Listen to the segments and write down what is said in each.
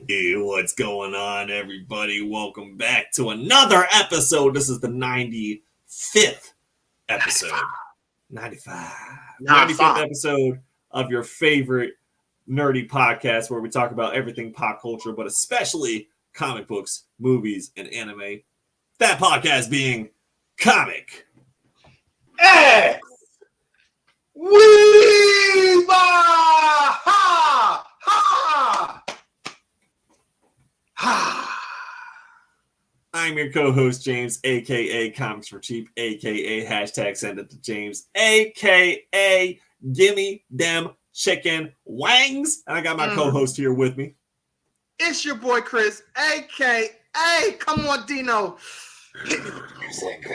Hey, what's going on, everybody? Welcome back to another episode. This is the 95th episode. 95th episode of your favorite nerdy podcast where we talk about everything pop culture, but especially comic books, movies, and anime. That podcast being Comic X Weeb! Ha! Ha! Ha! I'm your co-host, James, a.k.a. Comics for Cheap, a.k.a. hashtag send it to James, a.k.a. gimme them chicken wangs. And I got my co-host here with me. It's your boy, Chris, a.k.a. Come on, Dino. Hit me with the music.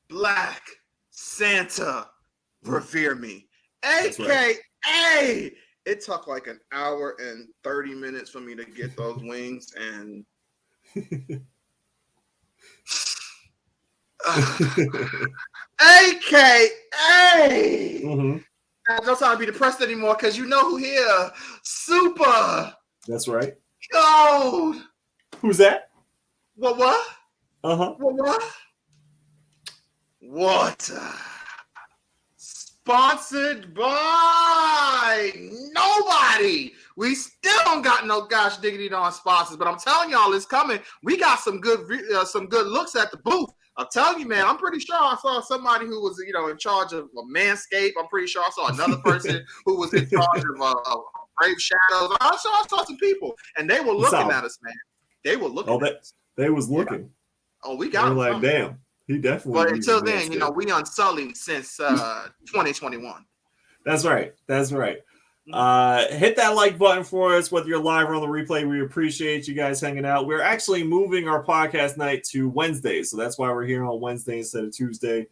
Black Santa, revere me. AKA, right. It took like an hour and 30 minutes for me to get those wings, and AKA. I don't sound to be depressed anymore because you know who here. Super. That's right. Gold. Who's that? What? Uh-huh. What? Water. Sponsored by nobody. We still don't got no gosh diggity darn sponsors, but I'm telling y'all it's coming. We got some good looks at the booth. I'm telling you, man, I'm pretty sure I saw somebody who was, in charge of Manscaped. I'm pretty sure I saw another person who was in charge of Brave Shadows. I saw some people, and they were looking at us, man. They were looking at us. They was looking. Yeah. Oh, we got them. Like, damn. He definitely. But until then, we unsullied since 2021. That's right. Hit that like button for us, whether you're live or on the replay. We appreciate you guys hanging out. We're actually moving our podcast night to Wednesday, so that's why we're here on Wednesday instead of Tuesday.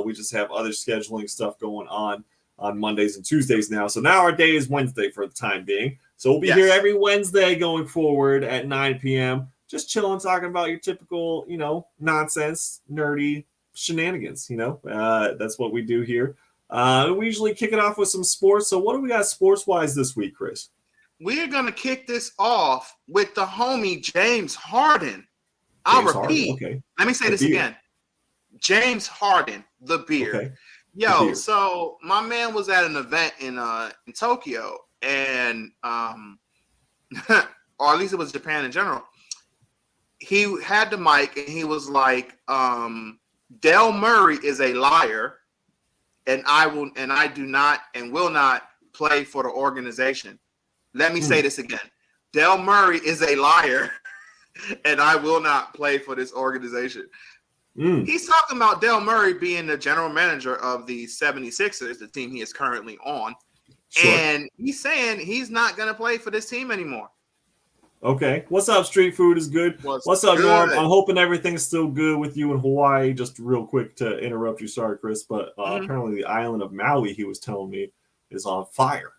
We just have other scheduling stuff going on Mondays and Tuesdays now. So now our day is Wednesday for the time being. So we'll be here every Wednesday going forward at 9 p.m. Just chilling, talking about your typical, nonsense, nerdy shenanigans. That's what we do here. We usually kick it off with some sports. So what do we got sports-wise this week, Chris? We're going to kick this off with the homie James Harden. I'll repeat. Okay. Let me say this again. James Harden, the beard. Okay. So my man was at an event in Tokyo, and or at least it was Japan in general. He had the mic and he was like, Del Murray is a liar, and I do not and will not play for the organization. Let me say this again. Del Murray is a liar, and I will not play for this organization. He's talking about Del Murray being the general manager of the 76ers, the team he is currently on. Sure. And he's saying he's not going to play for this team anymore. Okay. What's up, Street Food is good. What's up, Norm? I'm hoping everything's still good with you in Hawaii. Just real quick to interrupt you. Sorry, Chris, but apparently the island of Maui, he was telling me, is on fire.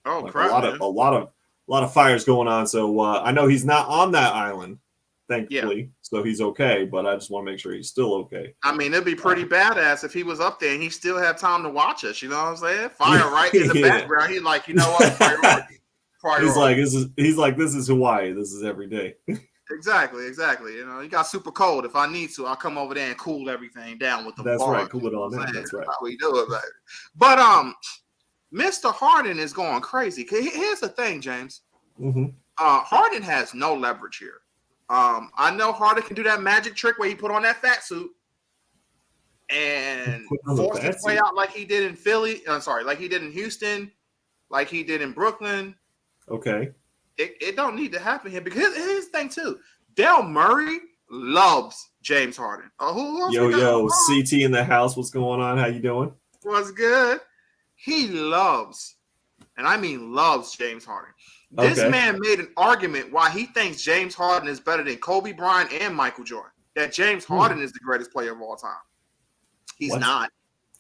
Oh, crap. A lot of fires going on. So I know he's not on that island, thankfully. So he's okay, but I just want to make sure he's still okay. I mean, it'd be pretty badass if he was up there and he still had time to watch us. You know what I'm saying? Fire right in the background. He's like, you know what? Priority. He's like, this is Hawaii. This is every day. Exactly. You got super cold. If I need to, I'll come over there and cool everything down with the That's bar. Right. Cool it on that. That's right. How we do it, baby. But Mr. Harden is going crazy. Here's the thing, James. Harden has no leverage here. I know Harden can do that magic trick where he put on that fat suit and force his way out like he did in Philly. Like he did in Houston, like he did in Brooklyn. Okay. It don't need to happen here because here's the thing too. Del Murray loves James Harden. Yo, CT in the house. What's going on? How you doing? What's good? He loves, and I mean loves James Harden. This man made an argument why he thinks James Harden is better than Kobe Bryant and Michael Jordan. That James Harden is the greatest player of all time. He's not.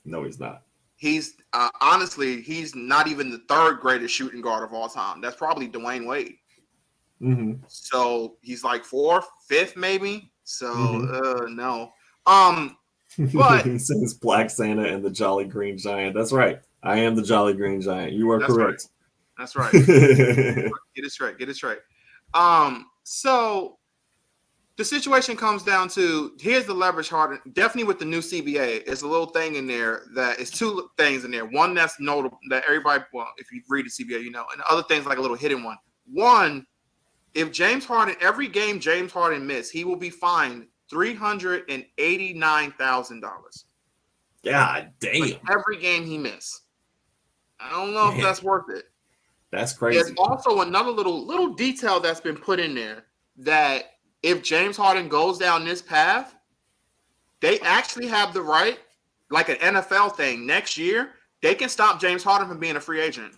No, he's not. He's honestly, he's not even the third greatest shooting guard of all time. That's probably Dwayne Wade. So he's like fourth, fifth, maybe. So no. But He says Black Santa and the Jolly Green Giant. That's right. I am the Jolly Green Giant. You are correct. That's right. Get it straight. Get it straight. So the situation comes down to, here's the leverage Harden. Definitely with the new CBA, it's a little thing in there that is two things in there. One that's notable that everybody, well, if you read the CBA, you know, and the other things like a little hidden one. One, if James Harden, every game James Harden missed, he will be fined $389,000. God damn. Like every game he missed. I don't know if that's worth it. That's crazy. There's also another little detail that's been put in there that if James Harden goes down this path, they actually have the right, like an NFL thing, next year, they can stop James Harden from being a free agent.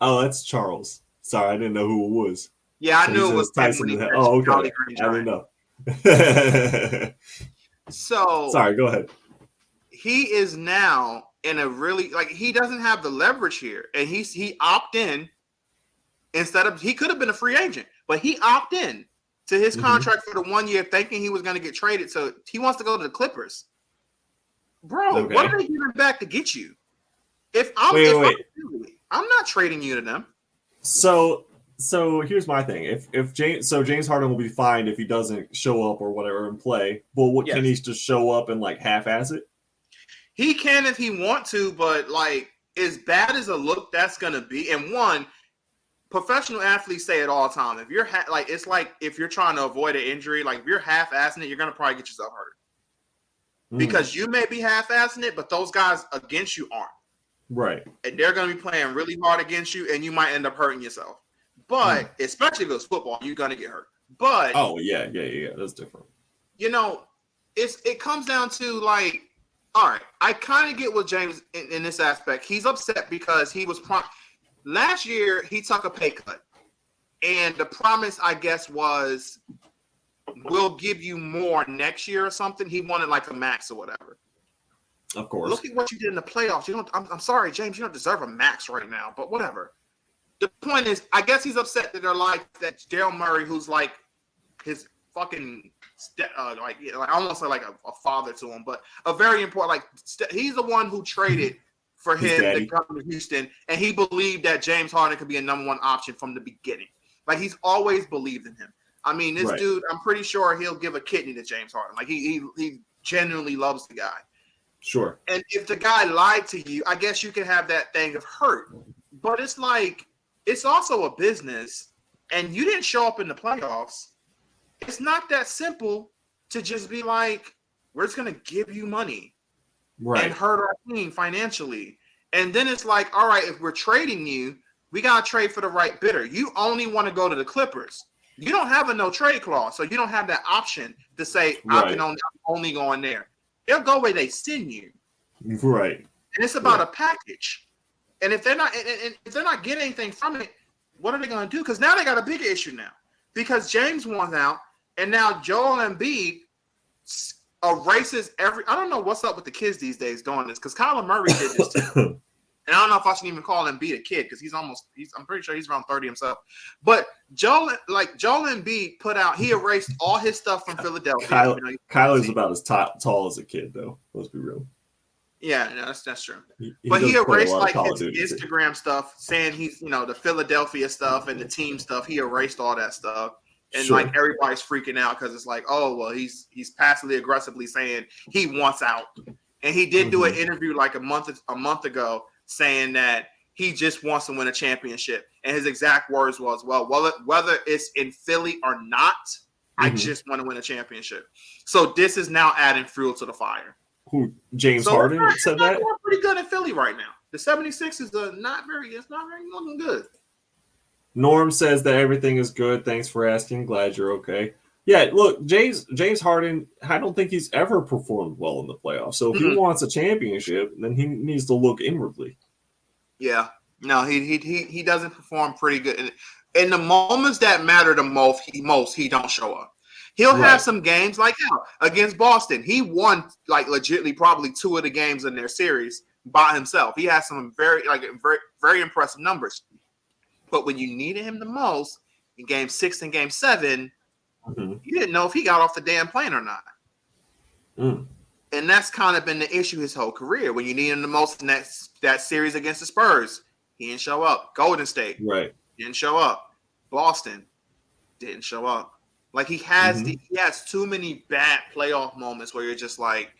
Oh, that's Charles. Sorry, I didn't know who it was. Yeah, I knew it was Tyson. Oh, okay. I didn't know. So sorry, go ahead. He is now in a really, like, he doesn't have the leverage here, and he opted in instead of, he could have been a free agent, but he opted in to his contract for the 1 year, thinking he was going to get traded. So he wants to go to the Clippers. Bro, what are they giving back to get you? I'm not trading you to them. So here's my thing. If James Harden will be fined if he doesn't show up or whatever and play. But can he just show up and like half-ass it? He can if he want to, but like as bad as a look that's gonna be. And one, professional athletes say it all the time. If you're it's like if you're trying to avoid an injury, like if you're half-assing it, you're gonna probably get yourself hurt. Because you may be half-assing it, but those guys against you aren't. Right. And they're gonna be playing really hard against you, and you might end up hurting yourself. But especially if it's football, you're gonna get hurt. But yeah, that's different. You know, it comes down to like, all right, I kind of get what James in this aspect. He's upset because he was last year he took a pay cut, and the promise, I guess, was we'll give you more next year or something. He wanted like a max or whatever. Of course. Look at what you did in the playoffs. You don't. I'm sorry, James. You don't deserve a max right now. But whatever. The point is, I guess he's upset that they're like that. Daryl Murray, who's like his fucking like almost like a father to him, but a very important. Like he's the one who traded for him to come to Houston, and he believed that James Harden could be a number one option from the beginning. Like he's always believed in him. I mean, this dude, I'm pretty sure he'll give a kidney to James Harden. Like he genuinely loves the guy. Sure. And if the guy lied to you, I guess you can have that thing of hurt. But it's like, it's also a business, and you didn't show up in the playoffs. It's not that simple to just be like, we're just going to give you money and hurt our team financially. And then it's like, all right, if we're trading you, we got to trade for the right bidder. You only want to go to the Clippers. You don't have a no trade clause, so you don't have that option to say, I can only go in there. They'll go where they send you. Right. And it's about a package. And if they're not getting anything from it, what are they going to do? Because now they got a bigger issue now. Because James wants out, and now Joel Embiid erases every. I don't know what's up with the kids these days doing this, because Kyler Murray did this too. And I don't know if I should even call Embiid a kid, because I'm pretty sure he's around 30 himself. But Joel Embiid he erased all his stuff from Philadelphia. Kyler's about as tall as a kid, though. Let's be real. Yeah, no, that's true. But he erased like his Instagram stuff, saying he's the Philadelphia stuff and the team stuff. He erased all that stuff, and like everybody's freaking out because it's like, oh well, he's passively aggressively saying he wants out, and he did do an interview like a month ago saying that he just wants to win a championship, and his exact words was, well, whether it's in Philly or not, I just want to win a championship. So this is now adding fuel to the fire. Who, James Harden said that? They're pretty good in Philly right now. The 76ers are not very looking good. Norm says that everything is good. Thanks for asking. Glad you're okay. Yeah, look, James Harden, I don't think he's ever performed well in the playoffs. So if he wants a championship, then he needs to look inwardly. Yeah. No, he doesn't perform pretty good. In the moments that matter the most, he don't show up. He'll have some games like against Boston. He won like legitimately probably 2 of the games in their series by himself. He has some very very impressive numbers. But when you needed him the most in game 6 and game 7, Mm-hmm. You didn't know if he got off the damn plane or not. Mm. And that's kind of been the issue his whole career. When you need him the most in that series against the Spurs, he didn't show up. Golden State, Right. didn't show up. Boston, didn't show up. Like he has too many bad playoff moments where you're just like,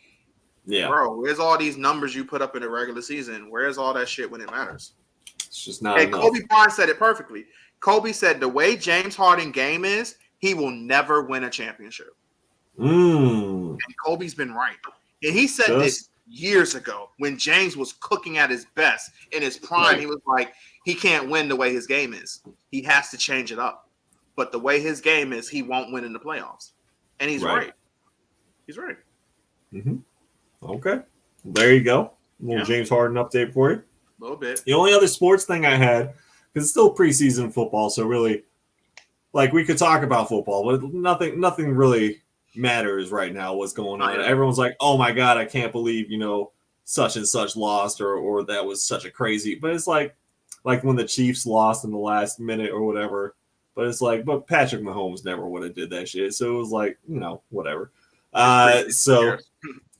yeah, bro, where's all these numbers you put up in the regular season? Where's all that shit when it matters? It's just not And enough. Kobe Bryant said it perfectly. Kobe said the way James Harden game is, he will never win a championship. And Kobe's been right. And he said this years ago when James was cooking at his best in his prime. Right. He was like, he can't win the way his game is. He has to change it up. But the way his game is, he won't win in the playoffs. And he's right. He's right. Mm-hmm. Okay. There you go. A little James Harden update for you. A little bit. The only other sports thing I had, because it's still preseason football, so really, like, we could talk about football, but nothing really matters right now what's going on. Everyone's like, oh my God, I can't believe, such and such lost or that was such a crazy. But it's like when the Chiefs lost in the last minute or whatever. But it's like, but Patrick Mahomes never would have did that shit. So it was like, whatever. So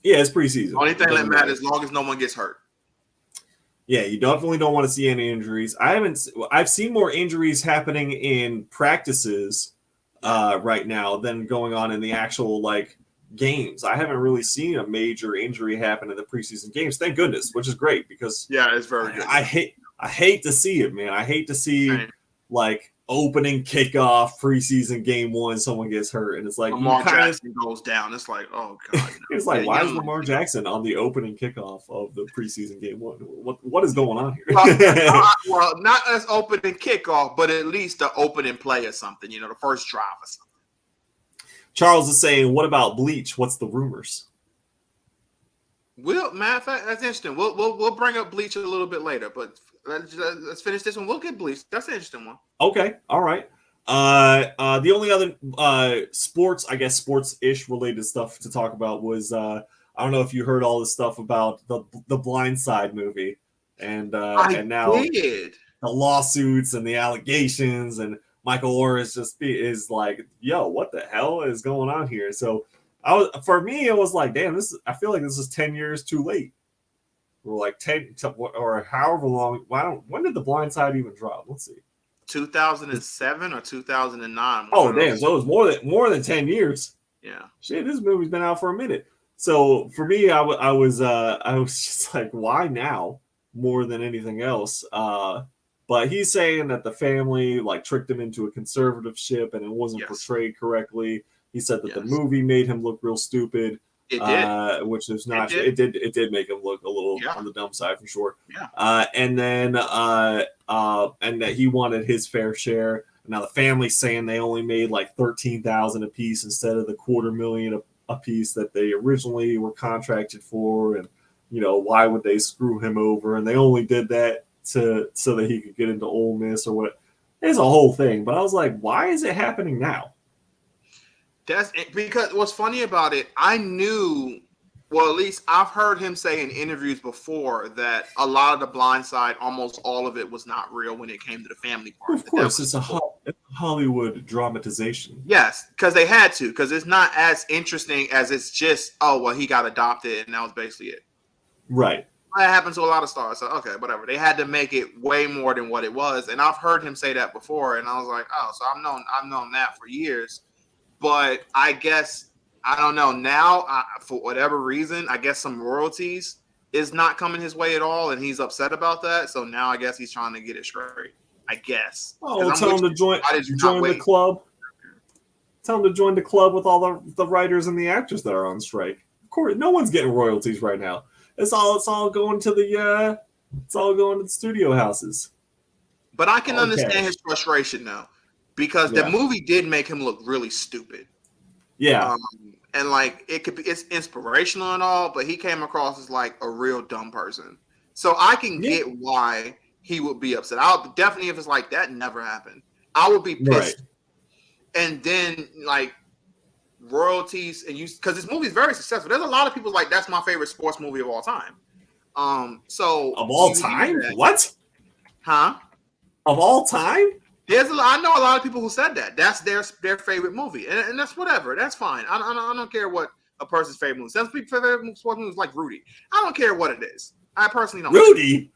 yeah, it's preseason. Only thing that matters as long as no one gets hurt. Yeah, you definitely don't want to see any injuries. I've seen more injuries happening in practices right now than going on in the actual games. I haven't really seen a major injury happen in the preseason games. Thank goodness, which is great because it's very good. I hate to see it, man. I hate to see opening kickoff preseason game 1, someone gets hurt, and it's like Lamar Jackson goes down. It's like, oh God. It's like, why is Lamar Jackson on the opening kickoff of the preseason game 1? What is going on here? Well, not as opening kickoff, but at least the opening play or something. The first drive or something. Charles is saying, "What about Bleach? What's the rumors?" Matter of fact, that's interesting. We'll bring up Bleach a little bit later, but let's finish this one. We'll get Bleach. That's an interesting one. Okay, all right. The only other sports-ish related stuff to talk about was I don't know if you heard all the stuff about the Blind Side movie and now the lawsuits and the allegations, and Michael Orr is like, yo, what the hell is going on here? So for me, it was like, damn, I feel like this is 10 years too late. We're like 10 or however long. When did The Blind Side even drop? Let's see. 2007 or 2009. Oh, damn. So it was more than 10 years. Yeah. Shit, this movie's been out for a minute. So for me, I was just like, why now more than anything else? But he's saying that the family tricked him into a conservatorship and it wasn't portrayed correctly. He said that the movie made him look real stupid. It did, which is not. It did make him look a little on the dumb side for sure. Yeah. And that he wanted his fair share. Now the family's saying they only made $13,000 a piece instead of the $250,000 a piece that they originally were contracted for. And why would they screw him over? And they only did that so that he could get into Ole Miss or what. It's a whole thing. But I was like, why is it happening now? That's because what's funny about it, I knew, well, at least I've heard him say in interviews before that a lot of The Blind Side, almost all of it was not real when it came to the family part. Of course, it's a Hollywood dramatization. Yes, because they had to, because it's not as interesting as it's just, oh, well, he got adopted and that was basically it. Right. That happens to a lot of stars. So, okay, whatever. They had to make it way more than what it was. And I've heard him say that before. And I was like, oh, so I've known that for years. But I guess, I don't know, now, for whatever reason, I guess some royalties is not coming his way at all, and he's upset about that. So now I guess he's trying to get it straight, I guess. Oh, tell him to join the club. Tell him to join the club with all the writers and the actors that are on strike. Of course, no one's getting royalties right now. It's all going to the studio houses. But I can understand his frustration now. Because the movie did make him look really stupid. Yeah. And it's inspirational and all, but he came across as a real dumb person. So I can get why he would be upset. I'll definitely, if it's like that never happened, I would be pissed. Right. And then royalties and because this movie is very successful. There's a lot of people that's my favorite sports movie of all time. So of all time? What? Huh? Of all time? I know a lot of people who said that. That's their favorite movie, and that's whatever. That's fine. I don't care what a person's favorite movie. Some people's favorite sports movie is like Rudy. I don't care what it is. I personally don't. Rudy.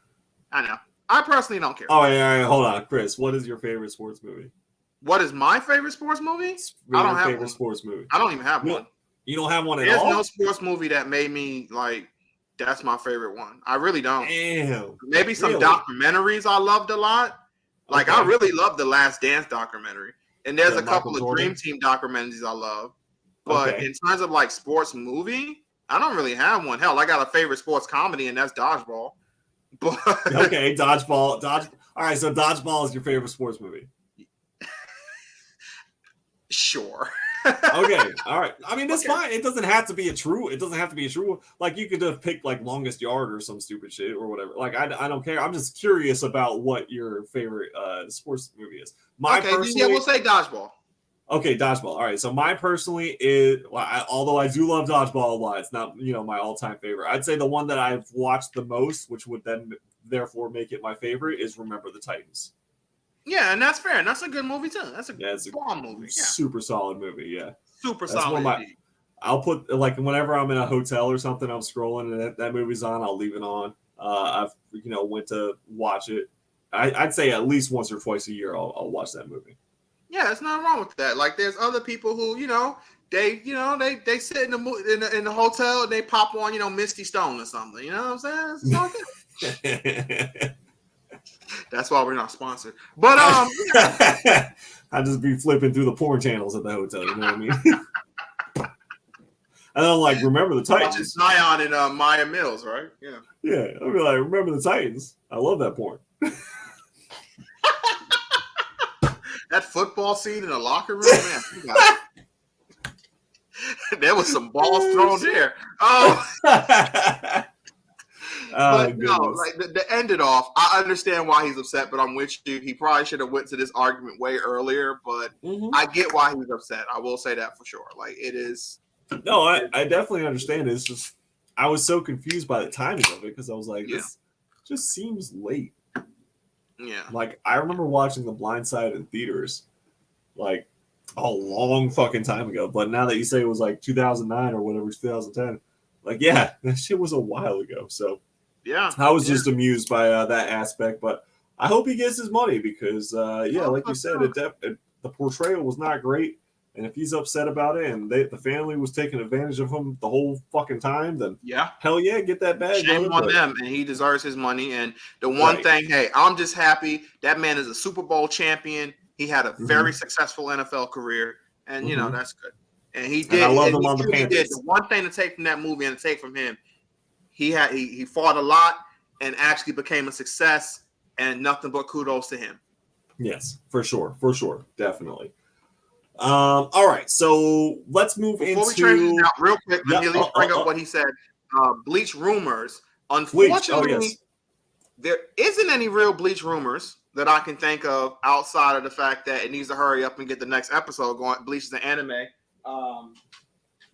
I know. I personally don't care. Oh, yeah, hold on, Chris. What is your favorite sports movie? What is my favorite sports movie? I don't have one. Sports movie. I don't even have one. You don't have one at all? There's no sports movie that made me like. That's my favorite one. I really don't. Damn. Maybe some documentaries I loved a lot. Like I really love the Last Dance documentary, and there's a couple of Dream Team documentaries I love. But in terms of like sports movie, I don't really have one. Hell, I got a favorite sports comedy, and that's Dodgeball. But okay, Dodgeball. All right, so Dodgeball is your favorite sports movie. Sure. Okay, all right. I mean, that's fine. It doesn't have to be a true. It doesn't have to be a true. Like you could just pick like Longest Yard or some stupid shit or whatever. Like I don't care. I'm just curious about what your favorite sports movie is. We'll say Dodgeball. Okay, Dodgeball. All right. So mine personally is, although I do love Dodgeball a lot, it's not my all-time favorite. I'd say the one that I've watched the most, which would then therefore make it my favorite, is Remember the Titans. Yeah, and that's fair. And that's a good movie too. That's a bomb movie. Yeah. Super solid movie. Yeah, super solid. I'll put like whenever I'm in a hotel or something, I'm scrolling and that movie's on. I'll leave it on. I've went to watch it. I'd say at least once or twice a year I'll watch that movie. Yeah, there's nothing wrong with that. Like there's other people who they sit in the hotel and they pop on Misty Stone or something. You know what I'm saying? It's all good. That's why we're not sponsored. But I just be flipping through the porn channels at the hotel. You know what I mean? And I'm like, Remember the Titans. Zion and Maya Mills, right? Yeah. Yeah, I'll be like, Remember the Titans. I love that porn. That football scene in the locker room, man. There was some balls thrown there. Oh. But no, like to end it off, I understand why he's upset, but I'm with you. He probably should have went to this argument way earlier, but I get why he's upset. I will say that for sure. Like it is. No, I definitely understand it. It's just I was so confused by the timing of it because I was like, this just seems late. Yeah. Like I remember watching The Blind Side in theaters, like a long fucking time ago. But now that you say it was like 2009 or whatever, 2010, like that shit was a while ago. So. Yeah, I was just amused by that aspect, but I hope he gets his money because, like you said, the portrayal was not great, and if he's upset about it and the family was taking advantage of him the whole fucking time, then hell yeah, get that bag. Shame on them, and he deserves his money. And the one thing, hey, I'm just happy that man is a Super Bowl champion. He had a very successful NFL career, and that's good. And he did. And I love him on the Panthers. The one thing to take from that movie and to take from him. He fought a lot and actually became a success, and nothing but kudos to him. Yes, for sure, definitely. All right, so let's move Before we transition out real quick, let me at least bring up what he said. Bleach rumors. Unfortunately, there isn't any real Bleach rumors that I can think of outside of the fact that it needs to hurry up and get the next episode going. Bleach is an anime.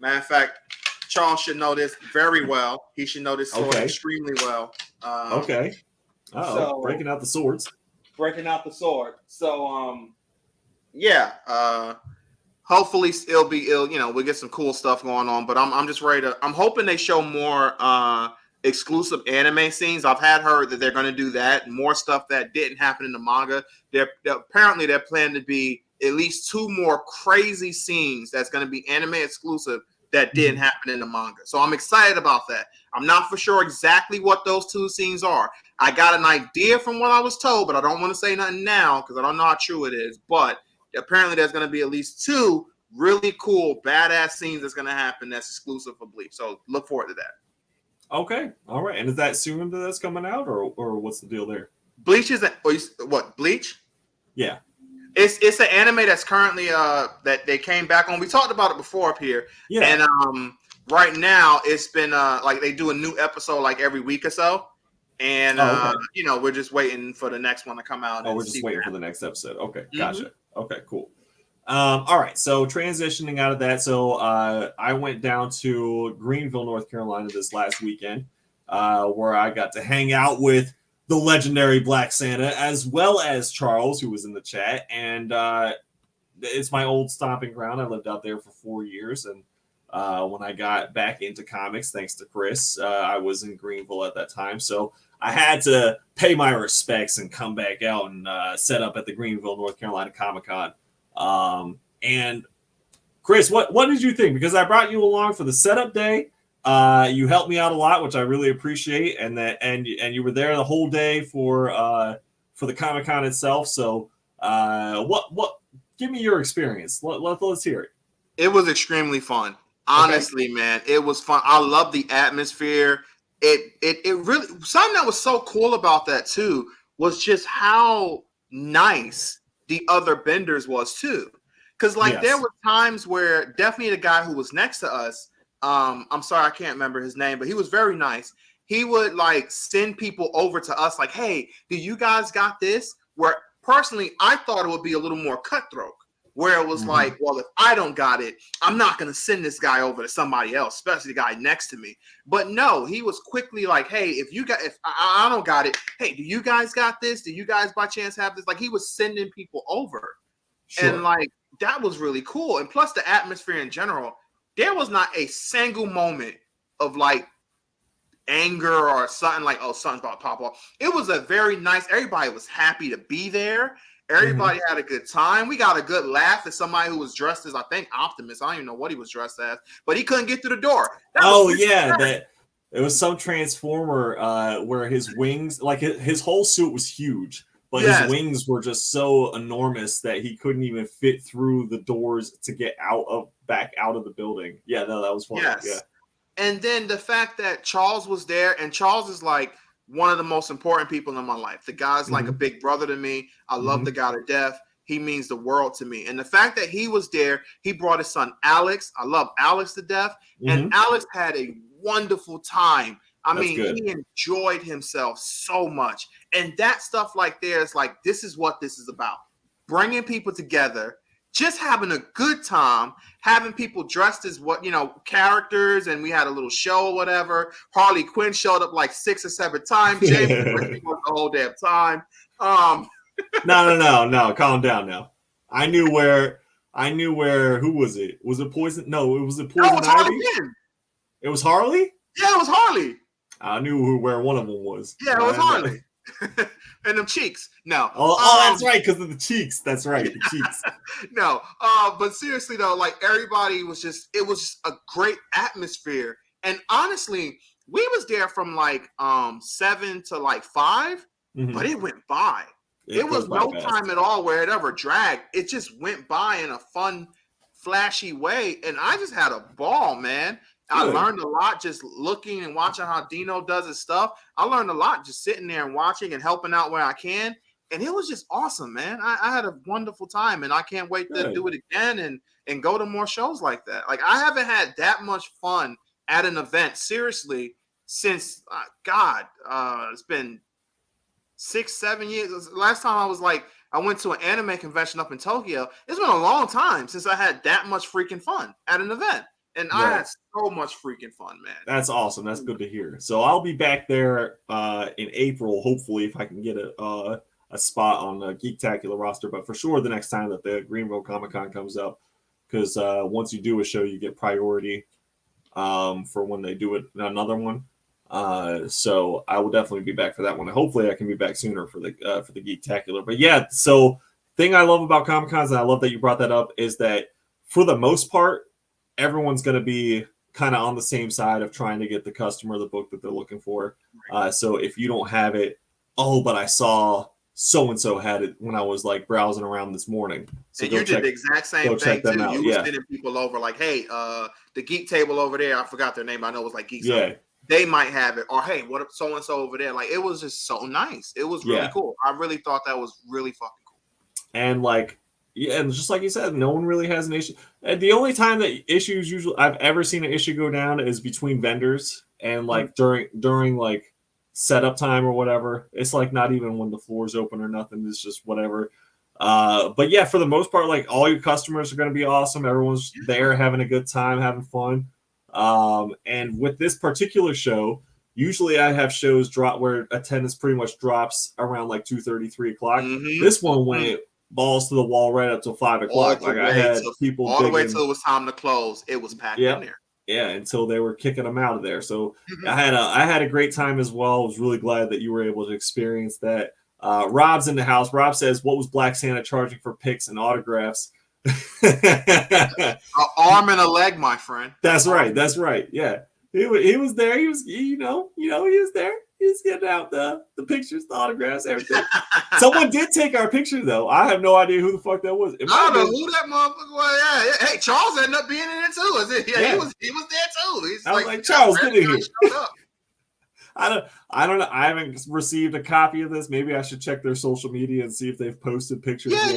Matter of fact, Charles should know this very well. He should know this sword extremely well. So, breaking out the swords. Breaking out the sword. So, hopefully we'll get some cool stuff going on. But I'm just ready to. I'm hoping they show more exclusive anime scenes. I've heard that they're going to do that. More stuff that didn't happen in the manga. They're planning to be at least 2 more crazy scenes that's going to be anime exclusive. That didn't happen in the manga. So I'm excited about that. I'm not for sure exactly what those 2 scenes are. I got an idea from what I was told, but I don't want to say nothing now because I don't know how true it is. But apparently there's going to be at least 2 really cool, badass scenes that's going to happen that's exclusive for Bleach. So look forward to that. Okay. All right. And is that soon that that's coming out or what's the deal there? Bleach is what? Bleach? Yeah. It's an anime that's currently that they came back on. We talked about it before up here. Yeah. And right now it's been like they do a new episode like every week or so. And we're just waiting for the next one to come out. We're just waiting for the next episode. Okay, gotcha. Okay, cool. All right, so transitioning out of that, so I went down to Greenville, North Carolina this last weekend, where I got to hang out with the legendary Black Santa, as well as Charles, who was in the chat. And it's my old stomping ground. I lived out there for 4 years. And when I got back into comics, thanks to Chris, I was in Greenville at that time. So I had to pay my respects and come back out and set up at the Greenville, North Carolina Comic-Con. And Chris, what did you think? Because I brought you along for the setup day. You helped me out a lot, which I really appreciate, and you were there the whole day for the Comic-Con itself. So, what? Give me your experience. Let's hear it. It was extremely fun. Honestly, man, it was fun. I love the atmosphere. It really, something that was so cool about that too was just how nice the other vendors was too. Because there were times where definitely the guy who was next to us, I'm sorry, I can't remember his name, but he was very nice. He would like send people over to us like, hey, do you guys got this? Where personally, I thought it would be a little more cutthroat, where it was like, well, if I don't got it, I'm not going to send this guy over to somebody else, especially the guy next to me. But no, he was quickly like, hey, if I don't got it, hey, do you guys got this? Do you guys by chance have this? Like he was sending people over. Sure. And like, that was really cool. And plus the atmosphere in general, there was not a single moment of like anger or something like, oh, something's about to pop off. It was a very nice, everybody was happy to be there. Everybody had a good time. We got a good laugh at somebody who was dressed as, I think, Optimus. I don't even know what he was dressed as, but he couldn't get through the door. It was some Transformer where his wings, like his whole suit was huge, but his wings were just so enormous that he couldn't even fit through the doors to get back out of the building. Yeah, no, that was fun. Yes. Yeah. And then the fact that Charles was there, and Charles is like one of the most important people in my life. The guy's like a big brother to me. I love the guy to death. He means the world to me. And the fact that he was there, he brought his son Alex. I love Alex to death. And Alex had a wonderful time. He enjoyed himself so much. And that stuff like there is like, this is what this is about. Bringing people together, just having a good time, having people dressed as characters, and we had a little show or whatever. Harley Quinn showed up like 6 or 7 times. James was the whole damn time. No, calm down now. I knew where. Who was it? Was it Poison? No, it was Poison Ivy. It was Harley. Yeah, it was Harley. I knew where one of them was. Yeah, it was Harley. And them cheeks. No. Oh, that's right, because of the cheeks. That's right, the cheeks. No. But seriously though, like everybody was just, it was just a great atmosphere. And honestly, we was there from like 7 to like 5, but it went by. It was no time at all where it ever dragged. It just went by in a fun, flashy way. And I just had a ball, man. I learned a lot just looking and watching how Dino does his stuff. I learned a lot just sitting there and watching and helping out where I can. And it was just awesome, man. I had a wonderful time, and I can't wait to do it again and go to more shows like that. Like I haven't had that much fun at an event, seriously, since, it's been 6-7 years. Last time I went to an anime convention up in Tokyo. It's been a long time since I had that much freaking fun at an event. And I had so much freaking fun, man. That's awesome. That's good to hear. So I'll be back there in April, hopefully, if I can get a spot on the Geektacular roster. But for sure, the next time that the Greenville Comic-Con comes up, because once you do a show, you get priority for when they do another one. So I will definitely be back for that one. And hopefully, I can be back sooner for the Geektacular. But yeah, so thing I love about Comic-Cons, and I love that you brought that up, is that for the most part, everyone's going to be kind of on the same side of trying to get the customer the book that they're looking for. So if you don't have it, but I saw so-and-so had it when I was like browsing around this morning. So and you did the exact same thing too. You were sending people over like, hey, the Geek Table over there, I forgot their name. I know it was like Geek Table. They might have it. Or hey, what if so-and-so over there? Like it was just so nice. It was really cool. I really thought that was really fucking cool. And like, and just like you said, no one really has an issue. And the only time that issues usually I've ever seen an issue go down is between vendors and like during like setup time or whatever. It's like not even when the floor's open or nothing. It's just whatever. But yeah, for the most part, like all your customers are going to be awesome. Everyone's there having a good time, having fun. And with this particular show, Usually I have shows drop where attendance pretty much drops around like 2:30, 3 o'clock. Mm-hmm. This one went balls to the wall right up till 5 o'clock. Like I had people all the way till it was time to close. It was packed in there. Yeah, until they were kicking them out of there. So I had a great time as well. I was really glad that you were able to experience that. Rob's in the house. Rob says, "What was Black Santa charging for pics and autographs?" An arm and a leg, my friend. That's right. That's right. Yeah, he was there. He was, he was there. He was getting out the pictures, the autographs, everything. Someone did take our picture though. I have no idea who the fuck that was. I don't know who that motherfucker was. Yeah. Hey, Charles ended up being in it too. Yeah, he was there too. He's I was like Charles, get in here. I don't know. I haven't received a copy of this. Maybe I should check their social media and see if they've posted pictures. Yeah,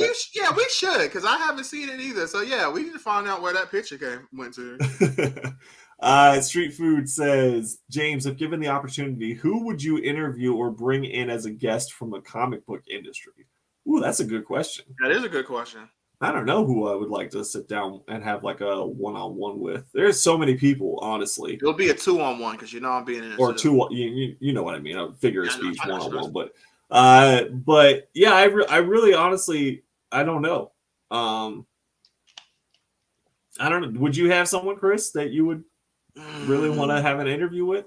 we should, because I haven't seen it either. So yeah, we need to find out where that picture went to. Street Food says, James, if given the opportunity, who would you interview or bring in as a guest from the comic book industry? Ooh, that's a good question. That is a good question. I don't know who I would like to sit down and have like a one-on-one with. There's so many people, honestly. It'll be a 2-on-1 because I'm being in it. Or two, you know what I mean? A figure of speech one-on-one. But yeah, I really honestly, I don't know. I don't know. Would you have someone, Chris, that you would really want to have an interview with?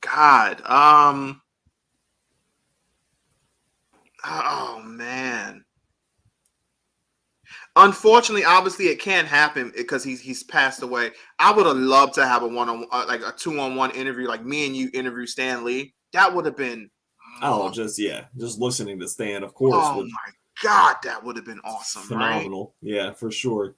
God, oh man. Unfortunately, obviously, it can't happen because he's passed away. I would have loved to have a one-on-one, like a 2-on-1 interview, like me and you interview Stan Lee. That would have been. Just listening to Stan, of course. Oh my God, that would have been awesome. Phenomenal, right? Yeah, for sure.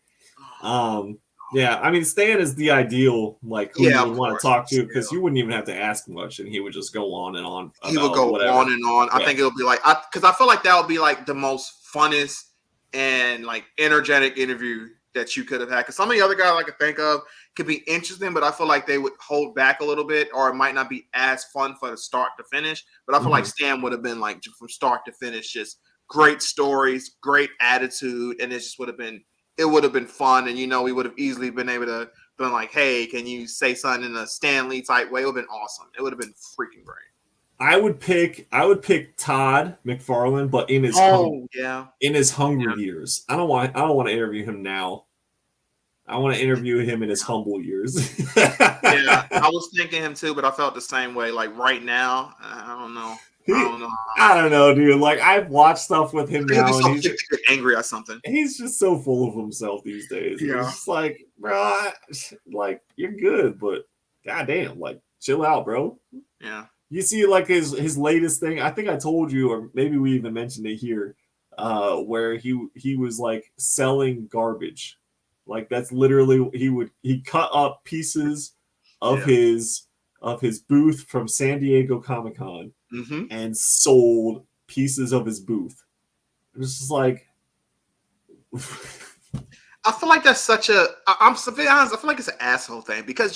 Yeah, I mean, Stan is the ideal, like, who you would want to talk to, because you wouldn't even have to ask much, and he would just go on and on. He would go on and on. I think it would be like, because I feel like that would be like the most funnest and like energetic interview that you could have had. Because some of the other guys I could think of could be interesting, but I feel like they would hold back a little bit, or it might not be as fun for the start to finish. But I feel like Stan would have been like from start to finish, just great stories, great attitude, and it just would have been. It would have been fun, and we would have easily been able to be like, "Hey, can you say something in a Stan Lee type way?" It would have been awesome. It would have been freaking great. I would pick Todd McFarlane, but in his hungry years. I don't want to interview him now. I want to interview him in his humble years. Yeah, I was thinking him too, but I felt the same way. Like right now, I don't know. I don't know, dude. Like I've watched stuff with him now, and he's just angry or something. He's just so full of himself these days. Yeah. It's just like, bro, like you're good, but goddamn, like chill out, bro. Yeah. You see, like his latest thing. I think I told you, or maybe we even mentioned it here, where he was like selling garbage. Like that's literally he cut up pieces of his booth from San Diego Comic-Con and sold pieces of his booth. It was just like I feel like that's such a I'm to be honest, I feel like it's an asshole thing because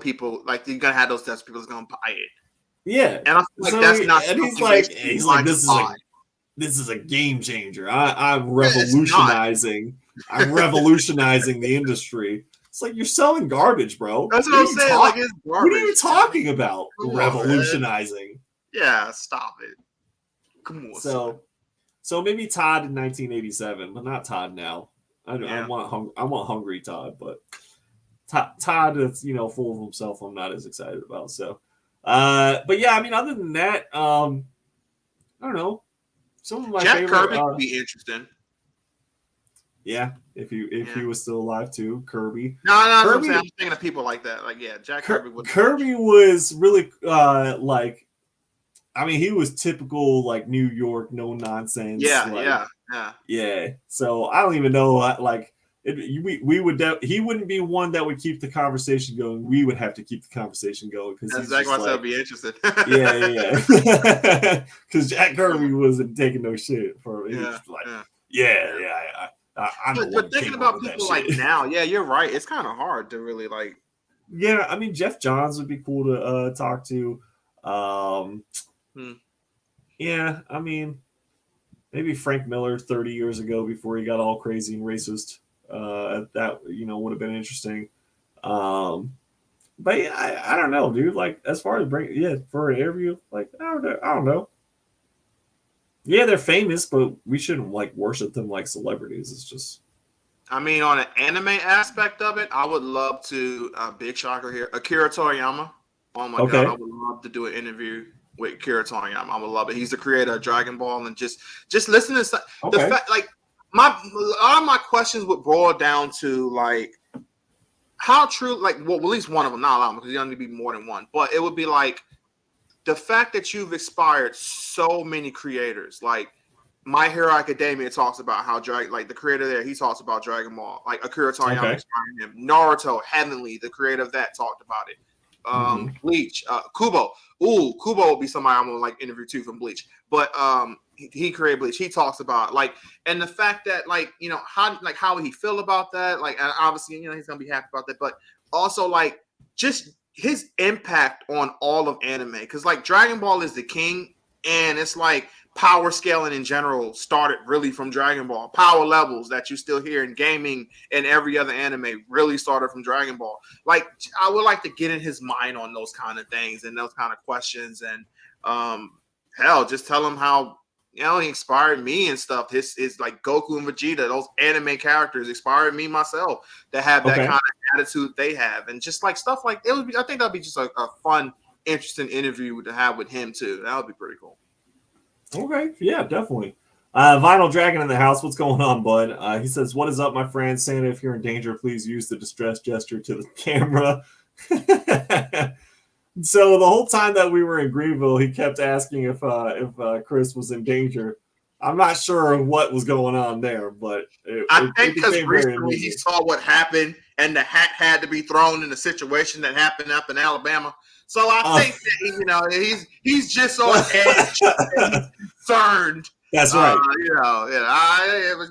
people like you're gonna have those types of people that's gonna buy it. Yeah. And I feel like that's not and he's like this is a game changer. I'm revolutionizing the industry. It's like you're selling garbage, bro. That's what I'm saying. Like it's garbage. What are you talking about? Revolutionizing. Yeah, stop it. Come on. So maybe Todd in 1987, but not Todd now. I want hungry Todd, but Todd that's full of himself. I'm not as excited about. So, but yeah, I mean, other than that, I don't know. Some of my Jack favorite, Kirby would be interesting. Yeah, if he was still alive too, Kirby. No, Kirby, I'm thinking of people like that. Like, yeah, Jack Kirby would. Kirby was really like, I mean, he was typical like New York, no nonsense. Yeah. So I don't even know. Like, we would. He wouldn't be one that would keep the conversation going. We would have to keep the conversation going because that's exactly why I'd be interested. Yeah. Because Jack Kirby wasn't taking no shit for him. He was like, but thinking about people like now, yeah, you're right. It's kind of hard to really like. Yeah, I mean, Jeff Johns would be cool to talk to. Yeah, I mean, maybe Frank Miller 30 years ago before he got all crazy and racist. That would have been interesting. But yeah, I don't know, dude. Like as far as for an interview, like I don't know. Yeah, they're famous, but we shouldn't like worship them like celebrities. It's just. I mean, on an anime aspect of it, I would love to. Big shocker here, Akira Toriyama. Oh my god, I Okay. would love to do an interview with Akira Toriyama. I would love it. He's the creator of Dragon Ball, and just listen to the Okay. fact, like all my questions would boil down to like how true, like well, at least one of them, not a lot, because you don't need to be more than one, but it would be like the fact that you've inspired so many creators, like My Hero Academia talks about how like the creator there, he talks about Dragon Ball. Like Akira Toriyama Okay. inspiring him. Naruto, Heavenly, the creator of that, talked about it. Mm-hmm. Bleach, Kubo. Ooh, Kubo will be somebody I'm gonna like interview too from Bleach. But he created Bleach. He talks about like, and the fact that like how would he feel about that? Like, and obviously he's gonna be happy about that, but also like just his impact on all of anime, because like Dragon Ball is the king, and it's like power scaling in general started really from Dragon Ball. Power levels that you still hear in gaming and every other anime really started from Dragon Ball. Like I would like to get in his mind on those kind of things and those kind of questions, and hell, just tell him how he inspired me and stuff. His is like Goku and Vegeta, those anime characters inspired me myself to have that Okay. kind of attitude they have, and just like stuff like it would be. I think that'd be just a fun, interesting interview to have with him too. That would be pretty cool. Okay. Yeah, definitely. Vinyl Dragon in the house. What's going on, bud? He says, "What is up, my friend? Santa, if you're in danger, please use the distress gesture to the camera." So the whole time that we were in Greenville, he kept asking if Chris was in danger. I'm not sure what was going on there, but I think it because became very recently he amusing. saw what happened and the hat had to be thrown in the situation that happened up in Alabama. So I think that he's just on edge and he's concerned. That's right.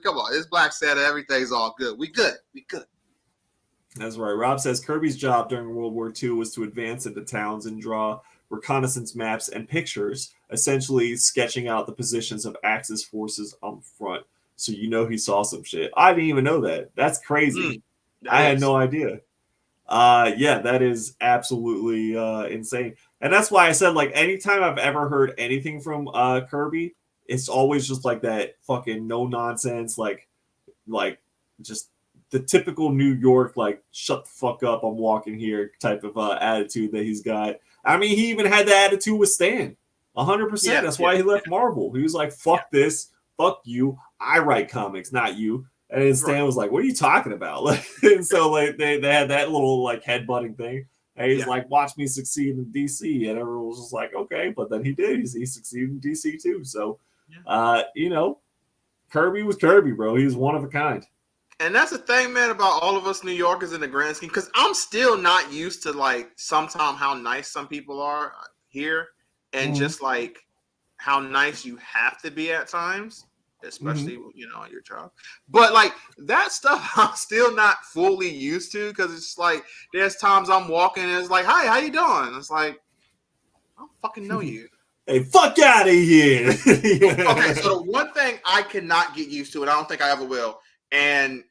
Come on, it's Black Santa. Everything's all good. We good. That's right. Rob says Kirby's job during World War II was to advance into towns and draw reconnaissance maps and pictures, essentially sketching out the positions of Axis forces on front. So he saw some shit. I didn't even know that. That's crazy. I had no idea. Yeah, that is absolutely insane. And that's why I said, like, anytime I've ever heard anything from Kirby, it's always just like that fucking no nonsense, like just the typical New York, like, shut the fuck up, I'm walking here type of attitude that he's got. I mean, he even had the attitude with Stan. 100%. That's why he left Marvel. He was like, fuck this, fuck you. I write comics, not you. And then Stan was like, what are you talking about? Like, and so like they had that little like headbutting thing. And he's like, watch me succeed in DC. And everyone was just like, okay. But then he did. He succeeded in DC too. So, Kirby was Kirby, bro. He was one of a kind. And that's the thing, man, about all of us New Yorkers in the grand scheme, because I'm still not used to like sometimes how nice some people are here, and just like how nice you have to be at times, especially on your job. But like that stuff, I'm still not fully used to, because it's like there's times I'm walking and it's like, "Hi, how you doing?" It's like, I don't fucking know you. Hey, fuck out of here. Okay, so the one thing I cannot get used to, and I don't think I ever will, and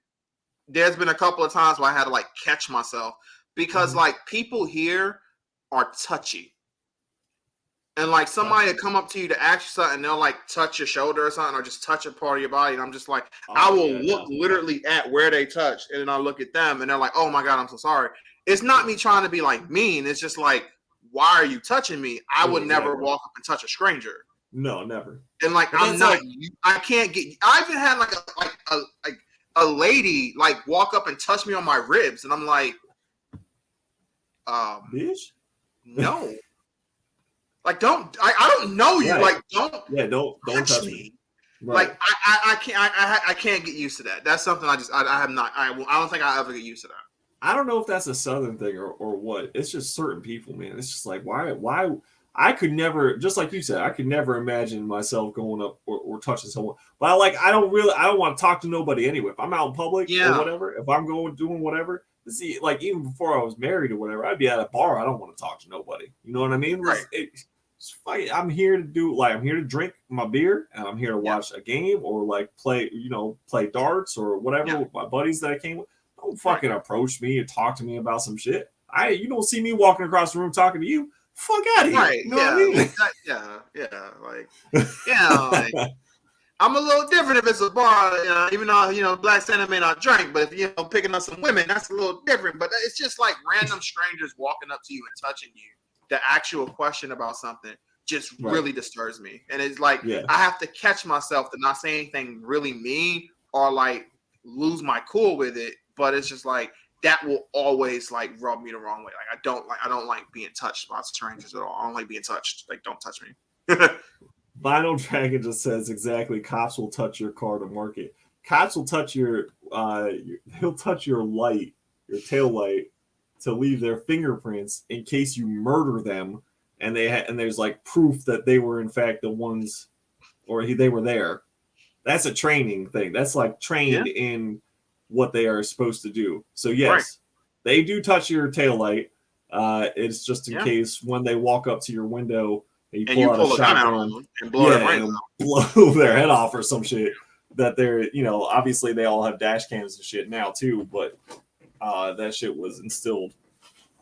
there's been a couple of times where I had to like catch myself, because like people here are touchy. And like somebody will come up to you to ask you something, they'll like touch your shoulder or something, or just touch a part of your body. And I'm just like, I will look literally at where they touch, and then I'll look at them and they're like, oh my God, I'm so sorry. It's not me trying to be like mean. It's just like, why are you touching me? I would never walk up and touch a stranger. No, never. And like, I'm not, I can't get, I even had like a lady like walk up and touch me on my ribs, and I'm like, bitch, no, like don't I don't know you, like don't touch me. Right. Like I can't get used to that. That's something I have not. I don't think I'll ever get used to that. I don't know if that's a Southern thing or what. It's just certain people, man. It's just like why I could never, just like you said, I could never imagine myself going up or touching someone. But I don't want to talk to nobody anyway. If I'm out in public or whatever, if I'm doing whatever, see, like even before I was married or whatever, I'd be at a bar. I don't want to talk to nobody. You know what I mean? Right. I'm here to drink my beer, and I'm here to watch a game or like play darts or whatever with my buddies that I came with. Don't fucking approach me and talk to me about some shit. You don't see me walking across the room talking to you. Fuck out of here. Right. You know what I mean? Like, I'm a little different if it's a bar, even though, Black Santa may not drink, but if, picking up some women, that's a little different. But it's just like random strangers walking up to you and touching you. The actual question about something just really disturbs me. And it's like, I have to catch myself to not say anything really mean or like lose my cool with it. But it's just like, that will always like rub me the wrong way. Like, I don't like being touched by strangers at all. I don't like being touched. Like, don't touch me. Vinyl Dragon just says exactly. Cops will touch your car to market. Cops will touch he'll touch your light, your tail light, to leave their fingerprints in case you murder them, and there's like proof that they were in fact the ones, or they were there. That's a training thing. That's like trained in what they are supposed to do. So yes, they do touch your tail light. It's just in case when they walk up to your window. And you pull out a shotgun and blow and blow their head off or some shit. That they're, obviously they all have dash cams and shit now too, but that shit was instilled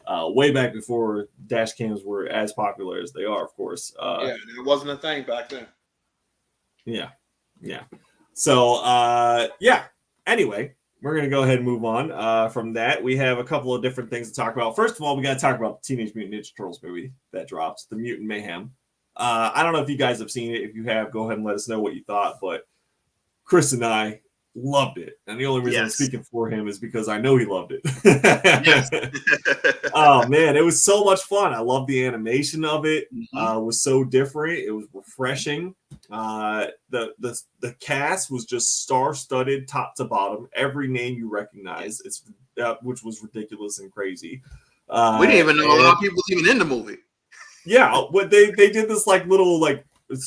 way back before dash cams were as popular as they are, of course. It wasn't a thing back then. Yeah. So, anyway, we're going to go ahead and move on from that. We have a couple of different things to talk about. First of all, we got to talk about the Teenage Mutant Ninja Turtles movie that drops, The Mutant Mayhem. I don't know if you guys have seen it. If you have, go ahead and let us know what you thought. But Chris and I loved it. And the only reason I'm speaking for him is because I know he loved it. Oh, man, it was so much fun. I love the animation of it. It was so different. It was refreshing. The cast was just star-studded top to bottom. Every name you recognize, which was ridiculous and crazy. We didn't even know a lot of people even in the movie. Yeah, what they did this like little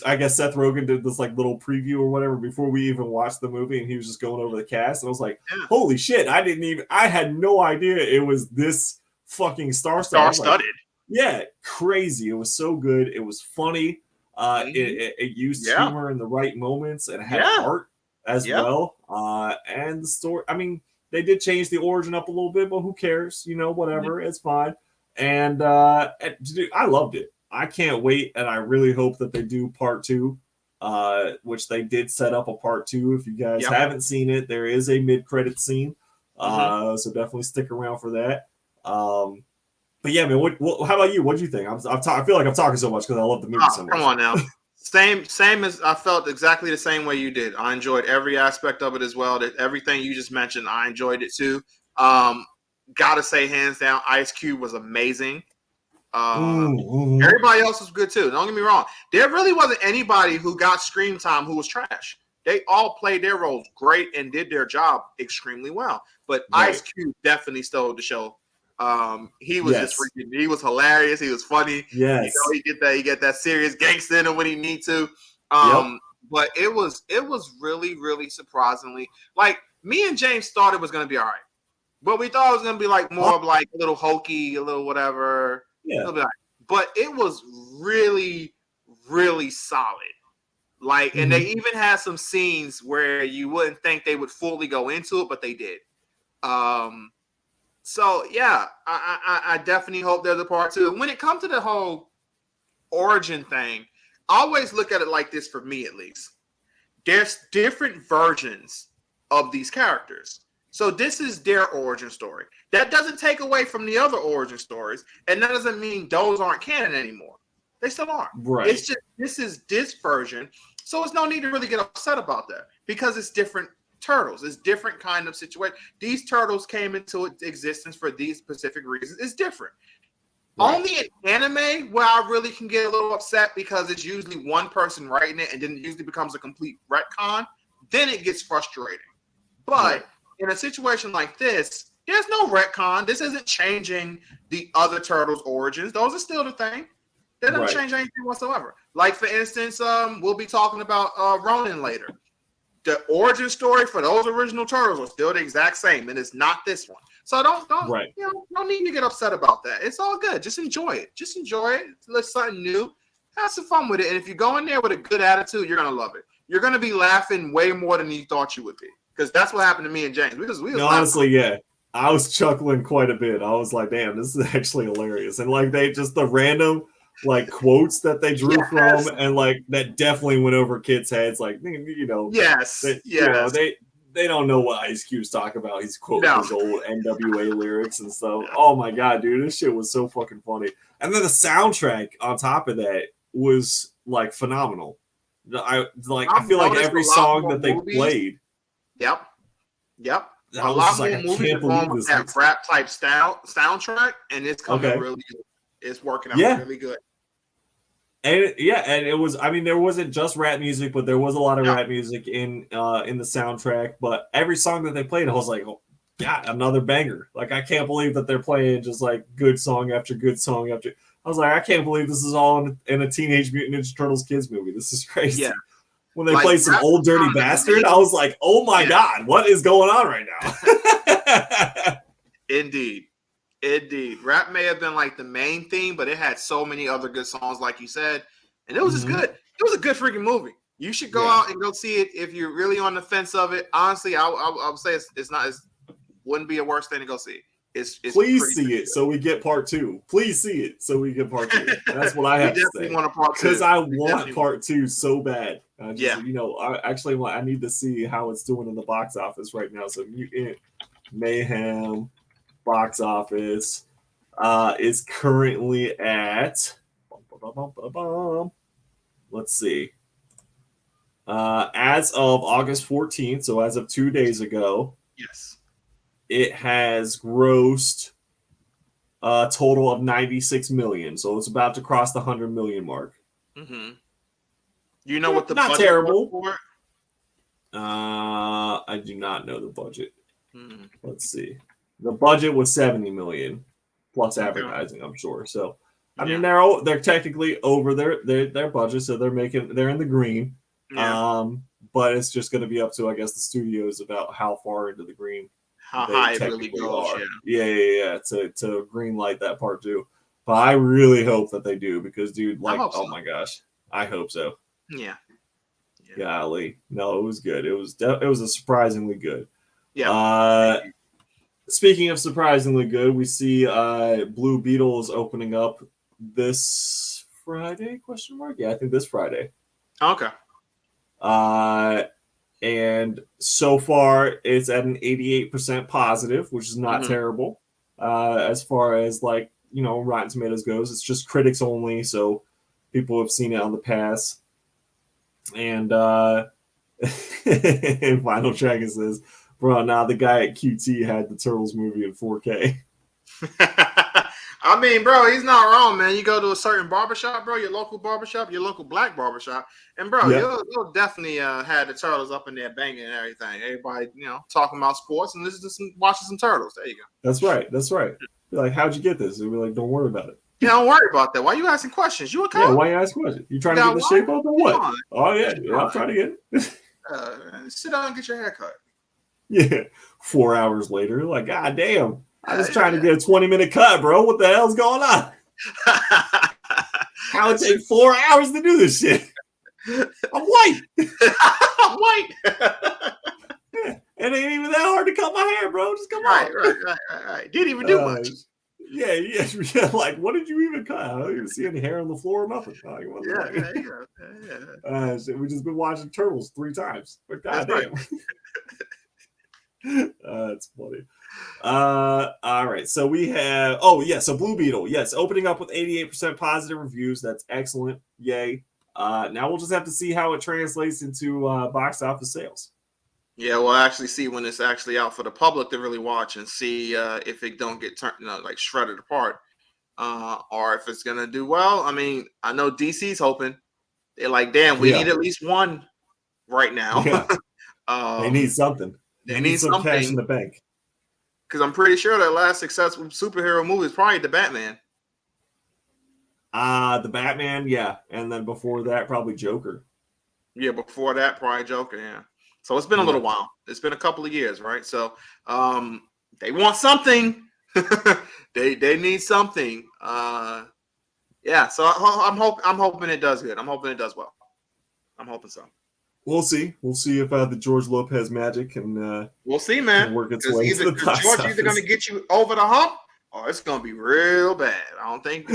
I guess Seth Rogen did this like little preview or whatever before we even watched the movie, and he was just going over the cast, and I was like, holy shit, I had no idea it was this fucking star-studded. Star-studded. Yeah, crazy. It was so good. It was funny. It used humor in the right moments and had heart as well. And the story, I mean, they did change the origin up a little bit, but who cares? Whatever, it's fine. And I loved it. I can't wait, and I really hope that they do part 2, which they did set up a part 2. If you guys haven't seen it, there is a mid-credit scene, so definitely stick around for that. But yeah, man, how about you? What do you think? I feel like I'm talking so much because I love the movie so much. Come on now. Same as I felt exactly the same way you did. I enjoyed every aspect of it as well. Everything you just mentioned, I enjoyed it too. Gotta say, hands down, Ice Cube was amazing. Everybody else was good too. Don't get me wrong. There really wasn't anybody who got screen time who was trash. They all played their roles great and did their job extremely well. But Ice Cube definitely stole the show. He was just freaking. He was hilarious. He was funny. Yes, he get that serious gangster in him when he need to. But it was really, really surprisingly, like, me and James thought it was going to be all right. But we thought it was going to be like more of like a little hokey, a little whatever. Yeah. But it was really, really solid. Like, and they even had some scenes where you wouldn't think they would fully go into it, but they did. So yeah, I definitely hope there's a part 2. And when it comes to the whole origin thing, I always look at it like this, for me at least. There's different versions of these characters. So this is their origin story. That doesn't take away from the other origin stories, and that doesn't mean those aren't canon anymore. They still aren't. Right. It's just this is this version, so there's no need to really get upset about that because it's different turtles. It's different kind of situation. These turtles came into existence for these specific reasons. It's different. Right. Only in anime where I really can get a little upset because it's usually one person writing it, and then it usually becomes a complete retcon. Then it gets frustrating. But in a situation like this, there's no retcon. This isn't changing the other turtles' origins. Those are still the thing. They don't change anything whatsoever. Like, for instance, we'll be talking about Ronin later. The origin story for those original turtles are still the exact same, and it's not this one. So don't no need to get upset about that. It's all good. Just enjoy it. Just enjoy it. It's something new. Have some fun with it. And if you go in there with a good attitude, you're gonna love it. You're gonna be laughing way more than you thought you would be. Because that's what happened to me and James. We was honestly, yeah. I was chuckling quite a bit. I was like, damn, this is actually hilarious. And like they just the random like quotes that they drew from and like that definitely went over kids' heads. Like, you know, they don't know what Ice Cube's talking about. He's quoting his old NWA lyrics and stuff. Oh my god, dude, this shit was so fucking funny. And then the soundtrack on top of that was like phenomenal. I feel like every song that they played. Yep. I was just like, I can't believe this. That rap type soundtrack, and it's coming really good. It's working out really good. And it was. I mean, there wasn't just rap music, but there was a lot of rap music in the soundtrack. But every song that they played, I was like, oh, God, another banger! Like, I can't believe that they're playing just like good song after good song after. I was like, I can't believe this is all in a Teenage Mutant Ninja Turtles kids movie. This is crazy. Yeah. When they played some Old Dirty Bastard, I was like, oh my God, what is going on right now? Indeed. Rap may have been like the main theme, but it had so many other good songs, like you said. And it was just good. It was a good freaking movie. You should go out and go see it if you're really on the fence of it. Honestly, I would say wouldn't be a worse thing to go see. Please see it so we get part 2. Please see it so we get part 2. That's what I have to say. Because I want part 2 so bad. You know, I need to see how it's doing in the box office right now. So Mutant Mayhem box office is currently at let's see. As of August 14th, so as of 2 days ago. Yes. It has grossed a total of 96 million, so it's about to cross the 100 million mark. Mm-hmm. You know what the not budget terrible was for it? I do not know the budget. Let's see. The budget was 70 million plus advertising, I'm sure. So I mean they're technically over their budget, so they're in the green. But it's just going to be up to, I guess, the studios about how far into the green. How high it really goes, to green light that part too. But I really hope that they do because, dude, like, my gosh, I hope so. Yeah. Golly, no, it was good. It was a surprisingly good. Yeah. Speaking of surprisingly good, we see Blue Beetle is opening up this Friday? ? Yeah, I think this Friday. Okay. And so far it's at an 88% positive, which is not terrible. As far as like, you know, Rotten Tomatoes goes, it's just critics only, so people have seen it on the pass. And and Final Dragon says, bro, now the guy at QT had the Turtles movie in 4K. I mean, bro, he's not wrong, man. You go to a certain barbershop, bro, your local barbershop, your local black barbershop, and bro, you'll definitely have the Turtles up in there banging and everything. Everybody, you know, talking about sports and watching some Turtles. There you go. That's right. You're like, how'd you get this? And we're like, don't worry about it. Yeah, don't worry about that. Why you asking questions? You a coach? Yeah, why you asking questions? You trying to get the shape up or what? Oh yeah, I'm trying to get it. Sit down and get your hair cut. Yeah. 4 hours later, like, God damn. I was trying to get a 20-minute cut, bro. What the hell's going on? How it take 4 hours to do this shit? I'm white. I'm white. Yeah. It ain't even that hard to cut my hair, bro. Just come on. Right. Didn't even do much. Yeah. Like, what did you even cut? I don't even see any hair on the floor or nothing. We just been watching Turtles 3 times. But goddamn. That's funny. All right. So we have so Blue Beetle. Yes, opening up with 88% positive reviews. That's excellent. Yay. Now we'll just have to see how it translates into box office sales. Yeah, we'll actually see when it's actually out for the public to really watch and see if it don't get turned, like shredded apart, or if it's gonna do well. I mean, I know DC's hoping. They're like, damn, we need at least one right now. Yeah. They need something. They need some cash in the bank. Because I'm pretty sure that last successful superhero movie is probably the Batman. The Batman, yeah. And then before that, probably Joker. Yeah, before that, probably Joker, yeah. So it's been a little while. It's been a couple of years, right? So they want something. they need something. So I'm hoping it does good. I'm hoping it does well. I'm hoping so. We'll see. We'll see if the George Lopez magic can. We'll see, man. Work its way into the box George office. either going to get you over the hump, or it's going to be real bad. I don't think.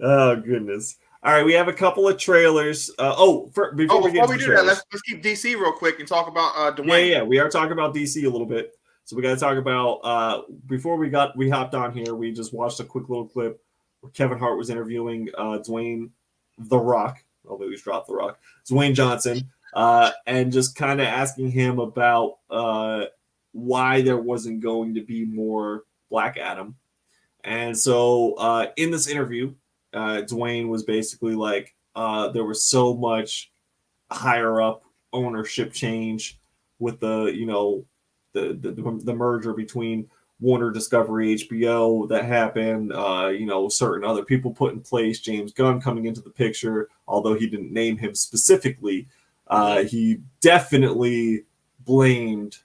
Oh goodness! All right, we have a couple of trailers. Before we do that, let's keep DC real quick and talk about Dwayne. Yeah, we are talking about DC a little bit. So we got to talk about before we hopped on here. We just watched a quick little clip where Kevin Hart was interviewing Dwayne The Rock, although he's dropped The Rock, Dwayne Johnson, and just kind of asking him about why there wasn't going to be more Black Adam. And so in this interview, Dwayne was basically like, there was so much higher up ownership change with the merger between Warner Discovery HBO that happened. Certain other people put in place. James Gunn coming into the picture, although he didn't name him specifically. He definitely blamed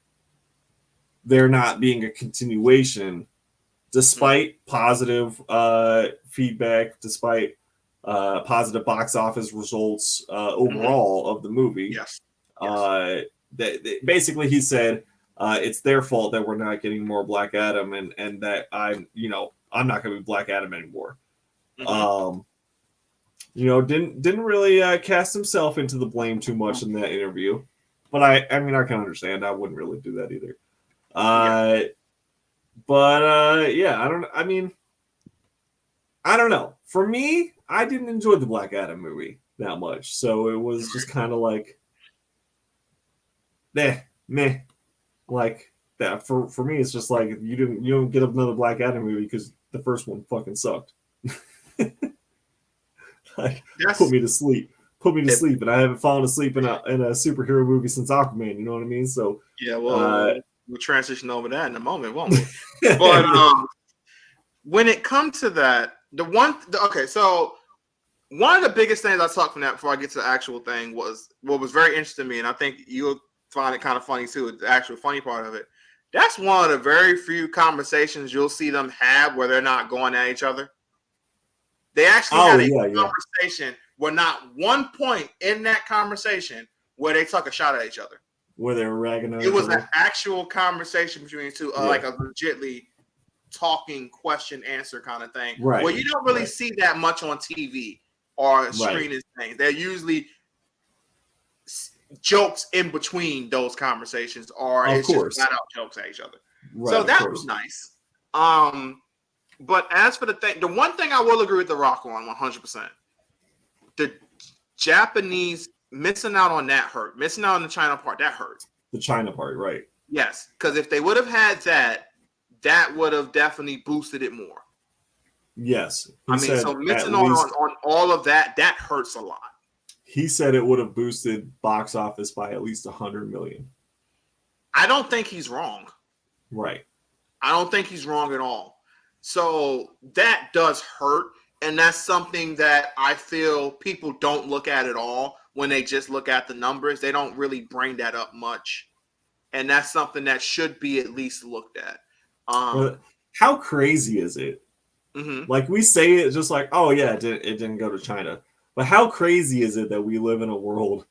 there not being a continuation, despite positive feedback, despite positive box office results overall of the movie. Yes. Basically, he said it's their fault that we're not getting more Black Adam, and that I'm not going to be Black Adam anymore. Didn't really cast himself into the blame too much in that interview, but I can understand. I wouldn't really do that either. I don't know. For me, I didn't enjoy the Black Adam movie that much, so it was just kind of like, meh. Like that for me, it's just like you don't get another Black Adam movie because the first one fucking sucked. Put me to sleep, and I haven't fallen asleep in a superhero movie since Aquaman. You know what I mean? So yeah, well, we'll transition over that in a moment, won't we? But when it comes to that, so one of the biggest things I talked from that before I get to the actual thing was what was very interesting to me, and I think you'll find it kind of funny too. The actual funny part of it. That's one of the very few conversations you'll see them have where they're not going at each other. They actually had a conversation where not one point in that conversation where they took a shot at each other. Where they were ragging on it was an actual conversation between the two, like a legitly talking question answer kind of thing. Right. Well, you don't really see that much on TV or screening things. They're usually jokes in between those conversations, or it's just flat out jokes at each other. Right, so that was nice. But as for the one thing I will agree with The Rock on 100%, the Japanese missing out on that hurt. Missing out on the China part, that hurt. The China part, right. Yes, because if they would have had that would have definitely boosted it more. Yes. So missing on all of that hurts a lot. He said it would have boosted box office by at least 100 million. I don't think he's wrong. Right. I don't think he's wrong at all. So that does hurt. And that's something that I feel people don't look at all when they just look at the numbers. They don't really bring that up much. And that's something that should be at least looked at. How crazy is it? Mm-hmm. Like we say it just like, oh yeah, it didn't go to China. But how crazy is it that we live in a world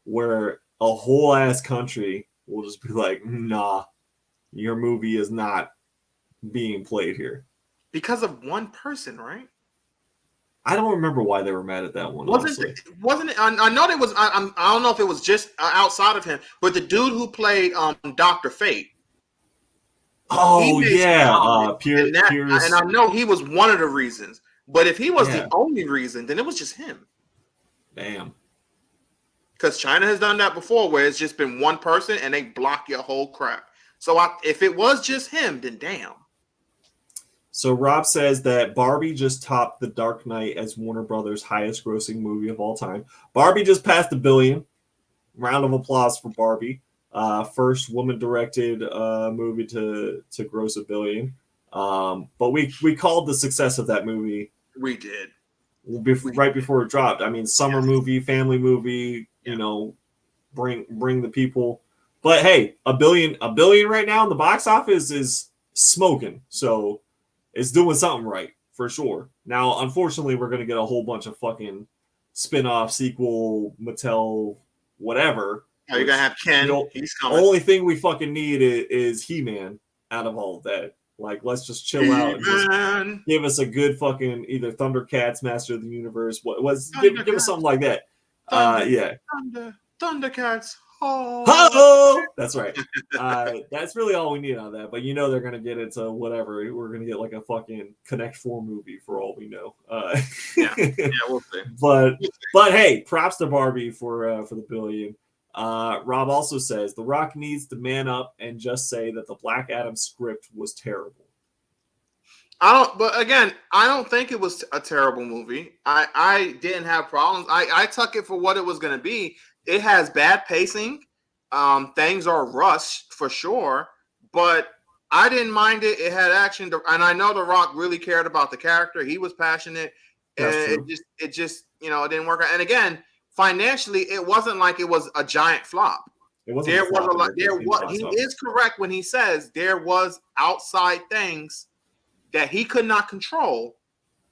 where a whole ass country will just be like, nah, your movie is not being played here. Because of one person, right? I don't remember why they were mad at that one. Wasn't it? I know there was. I don't know if it was just outside of him, but the dude who played Dr. Fate. Oh yeah, Pierce. And I know he was one of the reasons. But if he was the only reason, then it was just him. Damn. Because China has done that before, where it's just been one person and they block your whole crap. So if it was just him, then damn. So Rob says that Barbie just topped The Dark Knight as Warner Brothers' highest grossing movie of all time. Barbie just passed $1 billion. Round of applause for Barbie. First woman-directed movie to gross $1 billion. But we called the success of that movie. We did. Right before it dropped. I mean, summer movie, family movie, bring the people. But hey, $1 billion right now in the box office is smoking. So it's doing something right for sure. Now, unfortunately, we're going to get a whole bunch of fucking spin-off, sequel, Mattel, whatever. Are you gonna have Ken? He's coming. Only thing we fucking need is He-Man out of all of that. Like, let's just chill out and just give us a good fucking either Thundercats, Master of the Universe. Give us something like that. Thundercats. Oh, that's right. That's really all we need on that. But they're gonna get into whatever. We're gonna get like a fucking Connect 4 movie for all we know. Yeah, we'll see. But hey, props to Barbie for the billion. Rob also says The Rock needs to man up and just say that the Black Adam script was terrible. But again, I don't think it was a terrible movie. I didn't have problems. I took it for what it was going to be. It has bad pacing. Things are rushed for sure, but I didn't mind it. It had action, and I know The Rock really cared about the character. He was passionate, and it just it didn't work out. And again, financially, it wasn't like it was a giant flop. He is correct when he says there was outside things that he could not control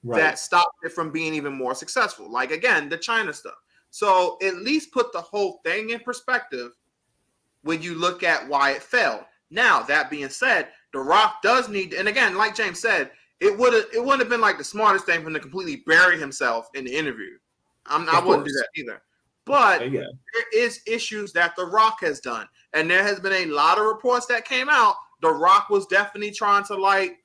that stopped it from being even more successful. Like, again, the China stuff. So at least put the whole thing in perspective when you look at why it failed. Now, that being said, The Rock does need, and again, like James said, it wouldn't have been like the smartest thing for him to completely bury himself in the interview. I wouldn't do that either. But there is issues that The Rock has done. And there has been a lot of reports that came out. The Rock was definitely trying to like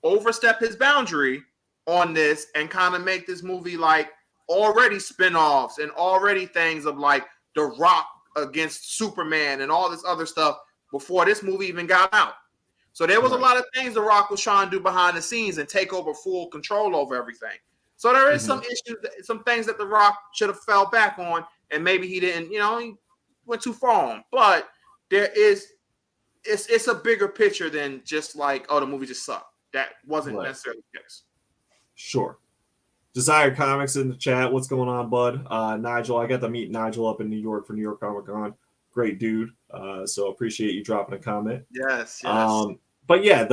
overstep his boundary on this and kind of make this movie like already spin-offs and already things of like The Rock against Superman and all this other stuff before this movie even got out. So there was a lot of things The Rock was trying to do behind the scenes and take over full control over everything. So there is some issues, some things that The Rock should have fell back on, and maybe he didn't, he went too far on. But it's a bigger picture than just like, oh, the movie just sucked. That wasn't necessarily the case. Sure. Desired Comics in the chat. What's going on, bud? Nigel, I got to meet Nigel up in New York for New York Comic Con. Great dude. So appreciate you dropping a comment. Yes. But yeah,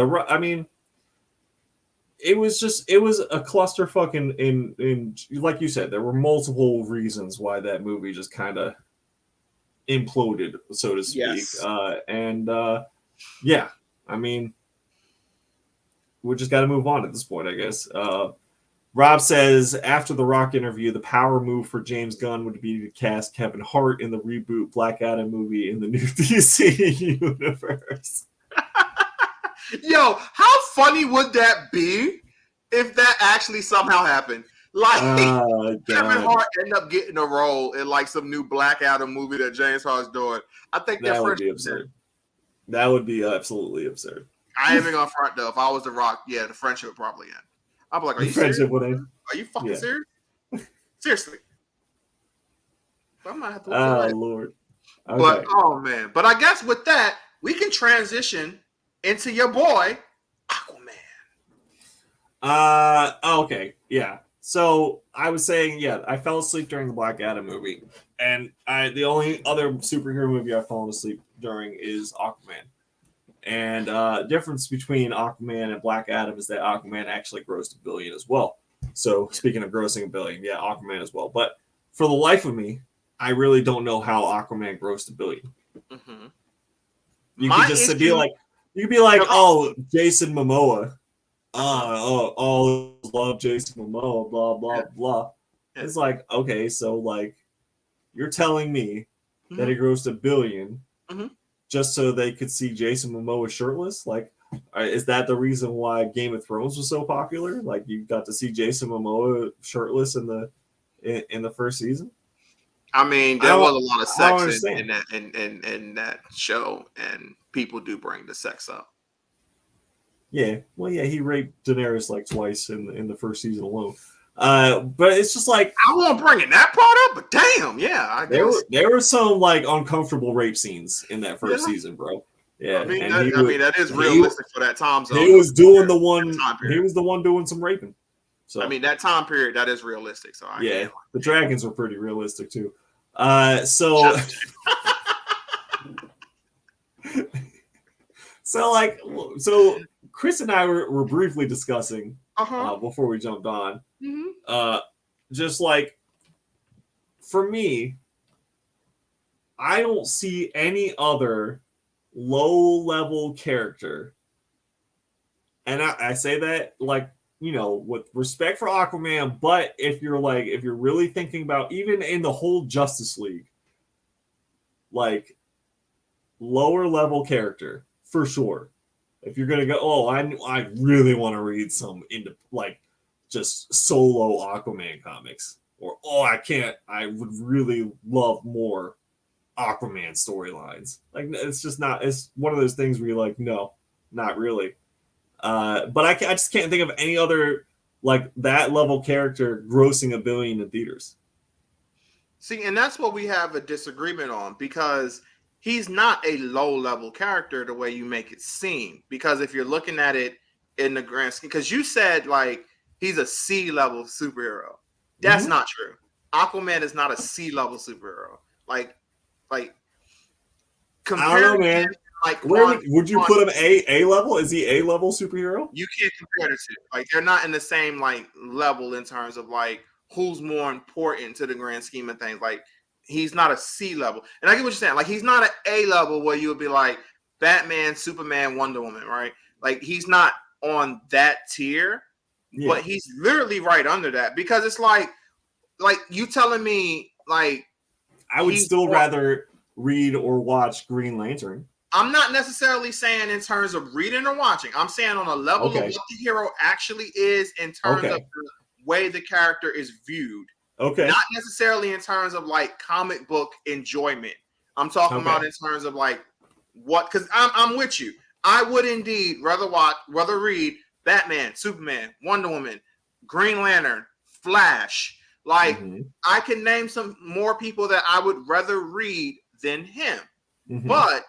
it was a clusterfuck in like you said, there were multiple reasons why that movie just kind of imploded, so to speak. Yes. We just got to move on at this point, I guess. Rob says, after the Rock interview, the power move for James Gunn would be to cast Kevin Hart in the reboot Black Adam movie in the new DC universe. Yo, how funny would that be if that actually somehow happened? Like, Kevin Hart end up getting a role in like some new Black Adam movie that James Hart's doing. I think that would be absurd. That would be absolutely absurd. I ain't even gonna front though. If I was The Rock, the friendship would probably end. I'd be like, are you serious? Are you fucking serious? Seriously. I might have to look at it. Lord. Okay. But oh man. But I guess with that, we can transition into your boy, Aquaman. Okay. Yeah. So I was saying, I fell asleep during the Black Adam movie. And the only other superhero movie I've fallen asleep during is Aquaman. And difference between Aquaman and Black Adam is that Aquaman actually grossed $1 billion as well. So speaking of grossing $1 billion, Aquaman as well. But for the life of me, I really don't know how Aquaman grossed $1 billion. Mm-hmm. You could just be like, oh, Jason Momoa. Love Jason Momoa, blah, blah, blah. It's like, okay, so like, you're telling me that he grossed $1 billion just so they could see Jason Momoa shirtless? Like, is that the reason why Game of Thrones was so popular? Like, you got to see Jason Momoa shirtless in the first season? I mean, there was a lot of sex in that show, and people do bring the sex up. Yeah, well, he raped Daenerys like twice in the first season alone. But it's just like, I won't bring it that part up, but damn, I guess there were some like uncomfortable rape scenes in that first season, bro. Yeah, I mean, that is realistic for that time zone. He was doing the one. He was the one doing some raping. So I mean, that time period, that is realistic. So the dragons were pretty realistic too. So Chris and I were briefly discussing before we jumped on. Mm-hmm. Just like for me, I don't see any other low-level character, and I say that like, you know, with respect for Aquaman, but if you're really thinking about even in the whole Justice League, like lower level character for sure. If you're gonna go, oh, I really want to read some into like just solo Aquaman comics, or oh, I would really love more Aquaman storylines. Like it's just not. It's one of those things where you're like, no, not really. But I just can't think of any other like that level character grossing $1 billion in theaters. See, and that's what we have a disagreement on, because he's not a low-level character the way you make it seem. Because if you're looking at it in the grand scheme, because you said like he's a C-level superhero. That's not true. Aquaman is not a C-level superhero. Like I don't know, man. Like, where would you put him? A level? Is he A level superhero? You can't compare the two. Like, they're not in the same like level in terms of like who's more important to the grand scheme of things. Like, he's not a C level, and I get what you're saying. Like, he's not an A level where you would be like Batman, Superman, Wonder Woman, right? Like, he's not on that tier, but he's literally right under that, because it's like you telling me like I would still rather read or watch Green Lantern. I'm not necessarily saying in terms of reading or watching. I'm saying on a level of what the hero actually is in terms of the way the character is viewed. Okay. Not necessarily in terms of like comic book enjoyment. I'm talking about in terms of like what, because I'm with you. I would indeed rather read Batman, Superman, Wonder Woman, Green Lantern, Flash. Like, I can name some more people that I would rather read than him. But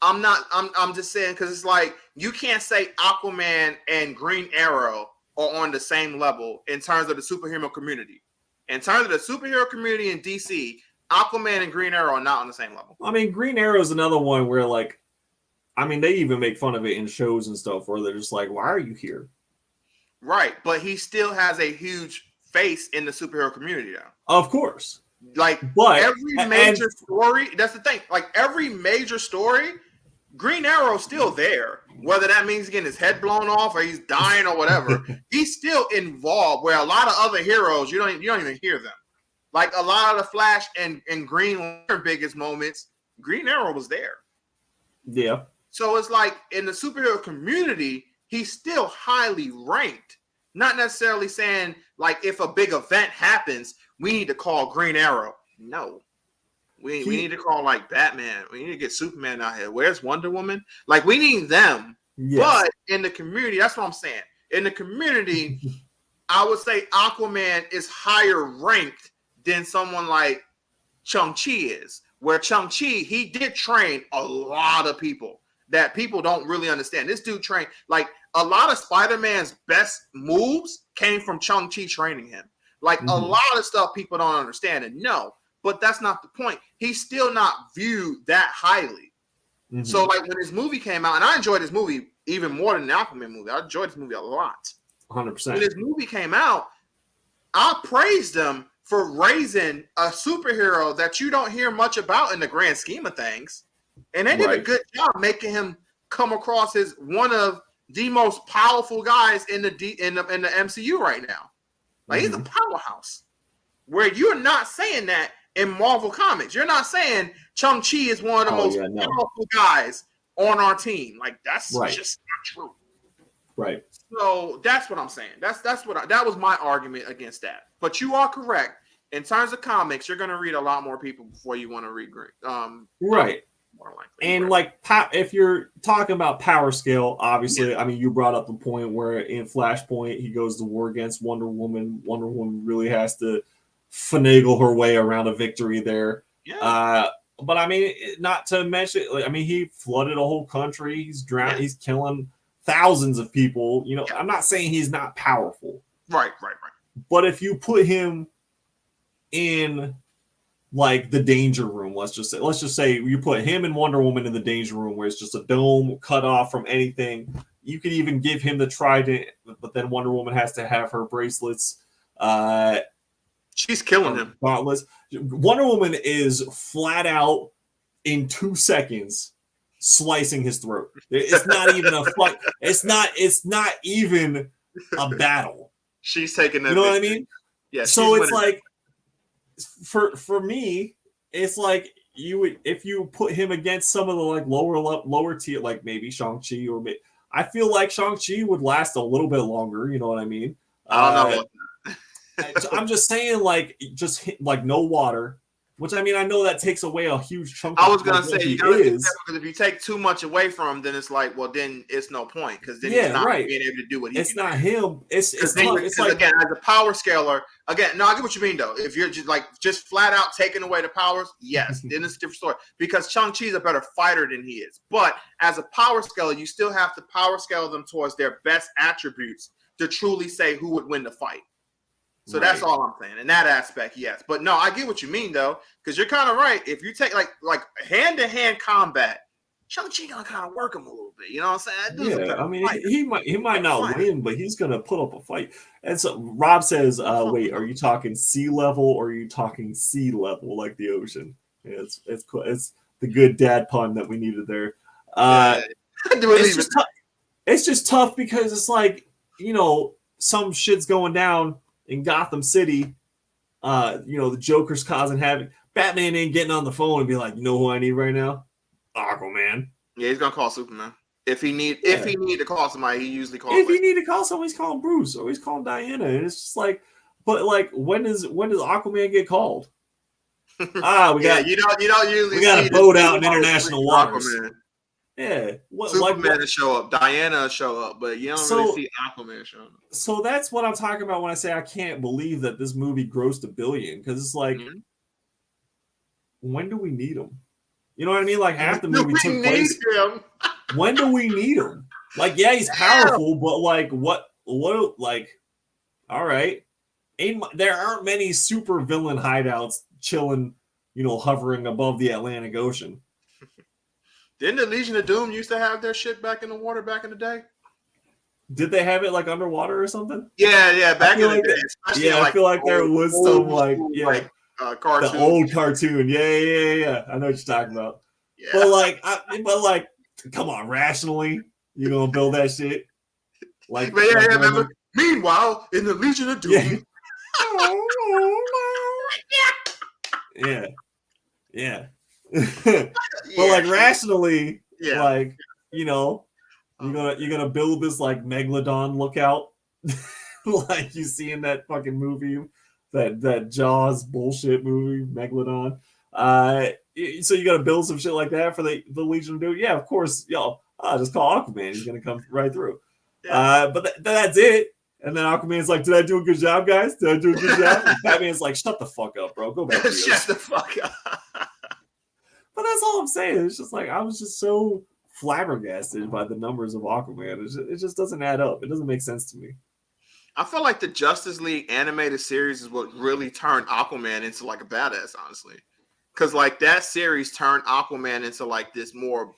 I'm just saying, because it's like you can't say Aquaman and Green Arrow are on the same level in terms of the superhero community. In terms of the superhero community in DC, Aquaman and Green Arrow are not on the same level. I mean, Green Arrow is another one where, like, I mean, they even make fun of it in shows and stuff where they're just like, why are you here? Right, but he still has a huge face in the superhero community, though. Of course. Like, but every major story, that's the thing. Like, every major story, Green Arrow's still there. Whether that means getting his head blown off or he's dying or whatever, he's still involved. Where a lot of other heroes, you don't even hear them. Like a lot of the Flash and Green Lantern biggest moments, Green Arrow was there. Yeah. So it's like in the superhero community, he's still highly ranked. Not necessarily saying like if a big event happens, we need to call Green Arrow. No. We need to call like Batman. We need to get Superman out here. Where's Wonder Woman? Like, we need them. Yes. But in the community, that's what I'm saying. In the community, I would say Aquaman is higher ranked than someone like Shang-Chi is. Where Shang-Chi, he did train a lot of people that people don't really understand. This dude trained, like, a lot of Spider-Man's best moves came from Shang-Chi training him. Like, a lot of stuff people don't understand and know. But that's not the point. He's still not viewed that highly. So, like, when his movie came out, and I enjoyed this movie even more than the Aquaman movie. I enjoyed this movie a lot. 100%. When his movie came out, I praised him for raising a superhero that you don't hear much about in the grand scheme of things. And they did a good job making him come across as one of the most powerful guys in the MCU right now. Like, he's a powerhouse. Where you're not saying that in Marvel Comics. You're not saying Shang-Chi is one of the most powerful guys on our team. Like, that's just not true. Right. So that's what I'm saying. That was my argument against that. But you are correct. In terms of comics, you're going to read a lot more people before you want to read Green. Right. More likely. And like, if you're talking about power scale, obviously, I mean, you brought up the point where in Flashpoint, he goes to war against Wonder Woman. Wonder Woman really has to finagle her way around a victory there. Yeah. But I mean, not to mention, I mean, he flooded a whole country. He's drowning. He's killing thousands of people. You know, I'm not saying he's not powerful. Right. But if you put him in like the danger room, let's just say you put him and Wonder Woman in the danger room where it's just a dome cut off from anything. You could even give him the trident, but then Wonder Woman has to have her bracelets. She's killing him. Dauntless. Wonder Woman is flat out in 2 seconds slicing his throat. It's not even a fight. It's not even a battle. She's taking that. You know what I mean? Yeah. So it's like, for me, it's like you would, if you put him against some of the like lower tier, like maybe Shang-Chi, or I feel like Shang-Chi would last a little bit longer. You know what I mean? I don't know. I'm just saying, like, just like no water, which I mean, I know that takes away a huge chunk. I was gonna say, you gotta be careful, because if you take too much away from him, then it's like, well, then it's no point, because then he's not being able to do what he. It's not him. It's like, again, as a power scaler. Again, no, I get what you mean though. If you're just flat out taking away the powers, yes, then it's a different story. Because Shang-Chi is a better fighter than he is, but as a power scaler, you still have to power scale them towards their best attributes to truly say who would win the fight. So that's all I'm saying. In that aspect, yes. But no, I get what you mean though, because you're kind of right. If you take like hand-to-hand combat, Shang-Chi gonna kind of work him a little bit. You know what I'm saying? Yeah, I mean, he might not win, but he's gonna put up a fight. And so Rob says, "Wait, are you talking sea level or are you talking sea level, like the ocean?" Yeah, it's cool. It's the good dad pun that we needed there. It's just tough because it's like, you know, some shit's going down in Gotham City. You know, the Joker's causing havoc. Batman ain't getting on the phone and be like, you know who I need right now? Aquaman. Yeah, he's gonna call Superman. If he need to call somebody, he usually calls. If he need to call someone, he's calling Bruce or he's calling Diana. And it's just like, but like, when does Aquaman get called? We got you don't usually we got a boat out in international waters. Aquaman. Yeah, Superman will show up, Diana will show up, but you don't really see Aquaman showing up. So that's what I'm talking about when I say I can't believe that this movie grossed $1 billion, because it's like, when do we need him? You know what I mean? Like, half the movie took place. When do we need him? Like, yeah, he's powerful, but like, what? Like, all right, there aren't many super villain hideouts chilling, you know, hovering above the Atlantic Ocean. Didn't the Legion of Doom used to have their shit back in the water back in the day? Did they have it like underwater or something? Yeah, back in the day. Yeah, I feel like there was some cartoon. The old cartoon. Yeah. I know what you're talking about. Yeah. But like, come on, rationally, you gonna build that shit? Like, but remember. Meanwhile, in the Legion of Doom. Yeah. But like, rationally, like, you know, you're gonna build this like Megalodon lookout, like you see in that fucking movie, that Jaws bullshit movie, Megalodon. So you gotta build some shit like that for the Legion of Doom. Yeah, of course, just call Aquaman. He's gonna come right through. But that's it. And then Aquaman's like, "Did I do a good job, guys? Did I do a good job?" And Batman's like, "Shut the fuck up, bro. Go back to yours." Shut the fuck up. But that's all I'm saying. It's just like, I was just so flabbergasted by the numbers of Aquaman. It just doesn't add up. It doesn't make sense to me. I feel like the Justice League animated series is what really turned Aquaman into like a badass, honestly. Because like that series turned Aquaman into like this more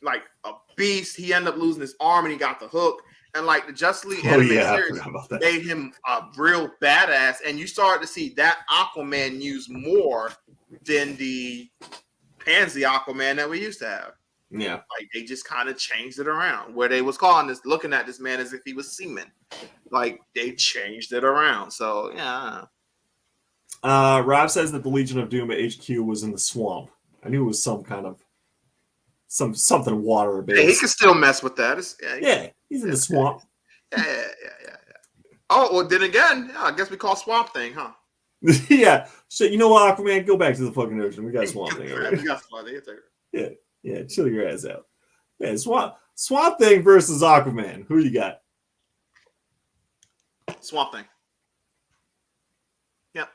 like a beast. He ended up losing his arm and he got the hook. And like the Justice League animated series made him a real badass. And you started to see that Aquaman used more than the pansy Aquaman that we used to have. Yeah. Like they just kind of changed it around, where they was looking at this man as if he was semen. Like they changed it around. So yeah. Rob says that the Legion of Doom at HQ was in the swamp. I knew it was some kind of something water based. Yeah, he can still mess with that. He's in the swamp. Yeah. Oh, well, then again, I guess we call Swamp Thing, huh? Yeah. So you know what, Aquaman? Go back to the fucking ocean. We got Swamp Thing. Right? We got Swamp Thing. Yeah. Chill your ass out. Yeah, Swamp Thing versus Aquaman. Who you got? Swamp Thing. Yep.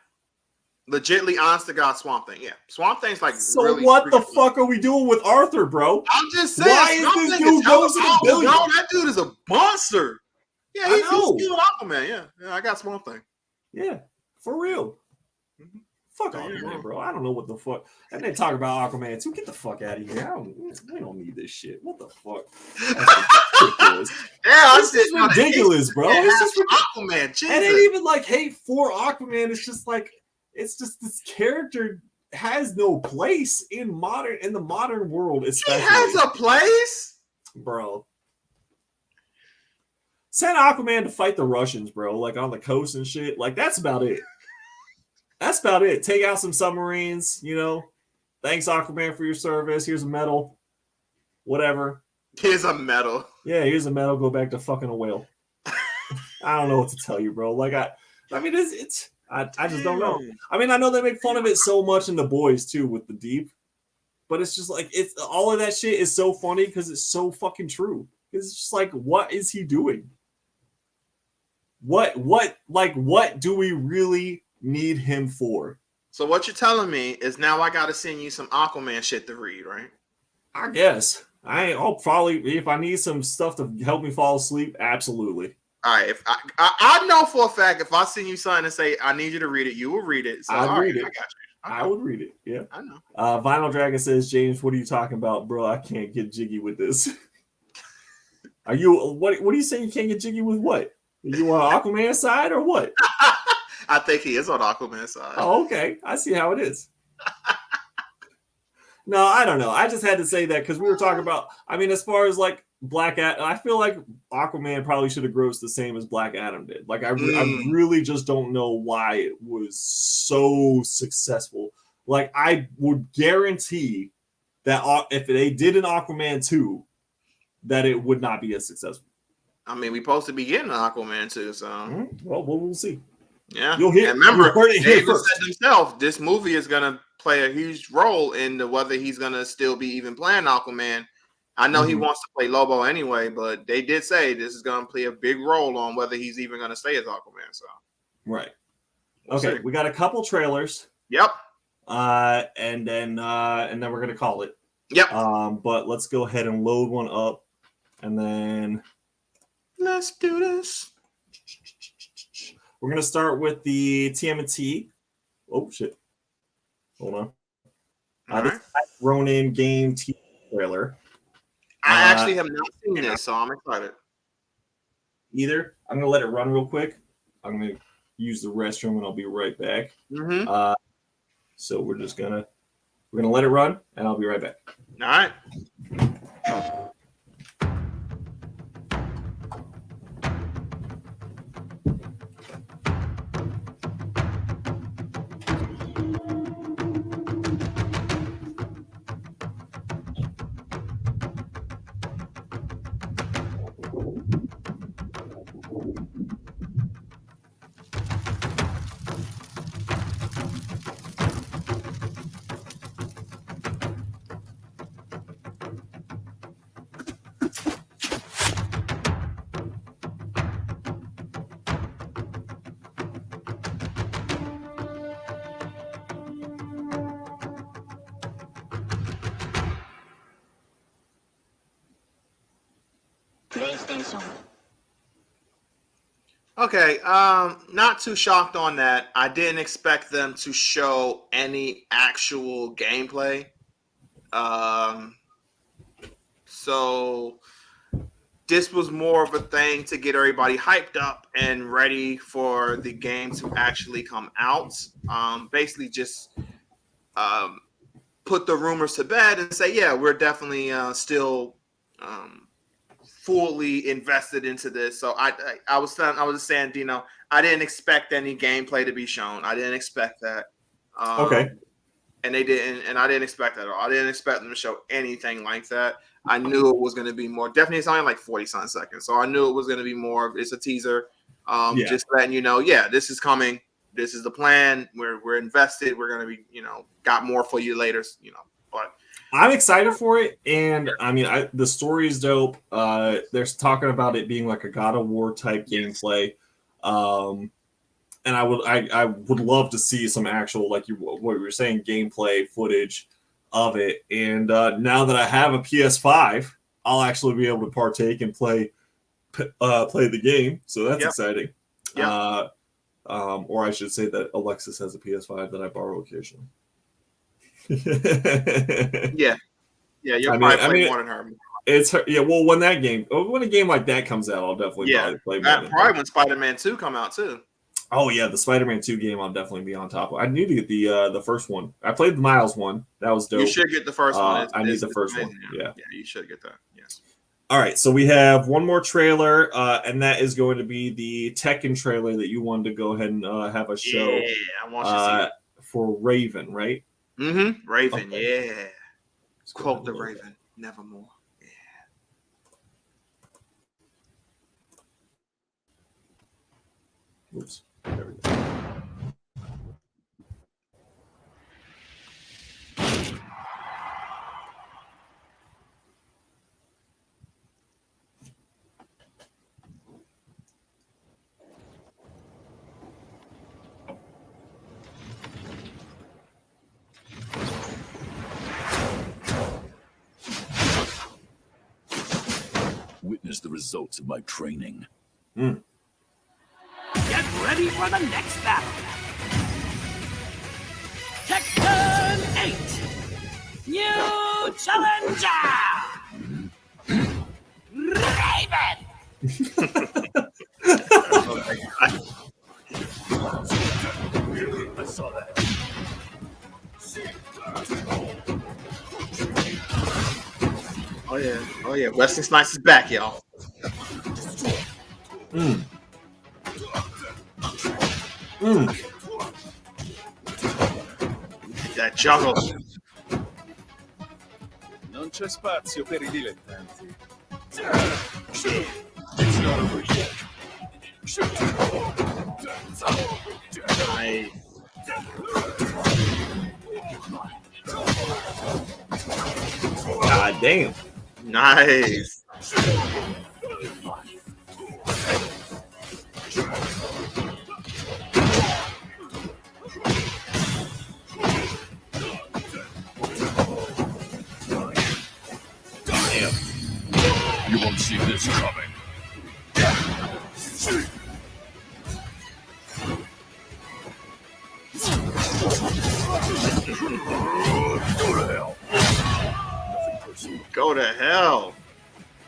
Legitly, honest to God, Swamp Thing. Yeah. Swamp Thing's like. So really what the fuck are we doing with Arthur, bro? I'm just saying. Why is this dude going to the billion? That dude is a monster. Yeah, he's killing Aquaman. Yeah, I got Swamp Thing. Yeah, for real. Fuck Aquaman, bro. I don't know what the fuck. And they talk about Aquaman too. Get the fuck out of here. We don't need this shit. What the fuck? That's ridiculous. This is ridiculous, bro. It's just Aquaman. Jesus. And it even like hate for Aquaman. It's just like this character has no place in the modern world. Especially, he has a place, bro. Send Aquaman to fight the Russians, bro. Like on the coast and shit. Like that's about it. That's about it. Take out some submarines, Thanks, Aquaman, for your service. Here's a medal. Whatever. Here's a medal. Yeah, here's a medal. Go back to fucking a whale. I don't know what to tell you, bro. Like, I mean, I just don't know. I mean, I know they make fun of it so much in The Boys, too, with the Deep. But it's just like, all of that shit is so funny because it's so fucking true. It's just like, what is he doing? What do we really need him for? So what you're telling me is now I got to send you some Aquaman shit to read, right? I guess. I'll probably, if I need some stuff to help me fall asleep, absolutely. All right. If I know for a fact, if I send you something and say I need you to read it, you will read it. So I'd read it. I got you. I would read it. Yeah, I know. Vinyl Dragon says, James, what are you talking about, bro? I can't get jiggy with this. Are you? What are you saying? You can't get jiggy with what? Are you on Aquaman's side or what? I think he is on Aquaman's side. Oh, okay. I see how it is. No, I don't know. I just had to say that because we were talking about, I mean, as far as like Black Adam, I feel like Aquaman probably should have grossed the same as Black Adam did. Like, I really just don't know why it was so successful. Like, I would guarantee that if they did an Aquaman 2, that it would not be as successful. I mean, we supposed to be getting an Aquaman 2, so. Well, we'll see. Yeah. You'll hear. And remember, they even said himself, this movie is going to play a huge role in whether he's going to still be even playing Aquaman. I know he wants to play Lobo anyway, but they did say this is going to play a big role on whether he's even going to stay as Aquaman. So, right. Okay, we got a couple trailers. Yep. And then we're going to call it. Yep. But let's go ahead and load one up, and then let's do this. We're going to start with the TMNT. Oh, shit. Hold on. This Ronin game TV trailer. I actually have not seen this, so I'm excited. Either. I'm going to let it run real quick. I'm going to use the restroom, and I'll be right back. So we're just going to let it run, and I'll be right back. All right. Okay, not too shocked on that. I didn't expect them to show any actual gameplay. So this was more of a thing to get everybody hyped up and ready for the game to actually come out. Basically just put the rumors to bed and say, yeah, we're definitely still fully invested into this. So I was just saying, Dino, I didn't expect any gameplay to be shown. I didn't expect that. Okay. And they didn't, and I didn't expect that at all. I didn't expect them to show anything like that. I knew it was going to be more. Definitely, it's only like 40-something seconds, so I knew it was going to be more. It's a teaser, just letting you know, yeah, this is coming. This is the plan. We're invested. We're going to be, got more for you later, But I'm excited for it, and I mean, the story is dope. They're talking about it being like a God of War type gameplay, and I would love to see some actual, like what you were saying, gameplay footage of it. And now that I have a PS5, I'll actually be able to partake and play the game. So that's exciting. Yeah. Or I should say that Alexis has a PS5 that I borrow occasionally. Yeah, you'll probably play more than her. It's her, yeah. Well, when a game like that comes out, I'll definitely probably play more. Probably when Spider-Man 2 come out too. Oh yeah, the Spider-Man 2 game I'll definitely be on top of. I need to get the first one. I played the Miles one. That was dope. You should get the first one. I need the first one. Yeah, you should get that. Yes. All right, so we have one more trailer, and that is going to be the Tekken trailer that you wanted to go ahead and have a show. Yeah, I want you to see it. For Raven, right? Mm-hmm. Raven, okay. Yeah. Quote the Raven, nevermore. Yeah. Oops. There we go. Witness the results of my training. Mm. Get ready for the next battle. Tekken 8. New challenger. Raven. I saw that. Oh yeah. Wesley Snipes is back, y'all. Mm. That juggle. Non c'è spazio per I dilettanti. It's not over yet. Nice. God damn. Nice. Damn. You won't see this coming. Go to hell. Nothing personal. Go to hell.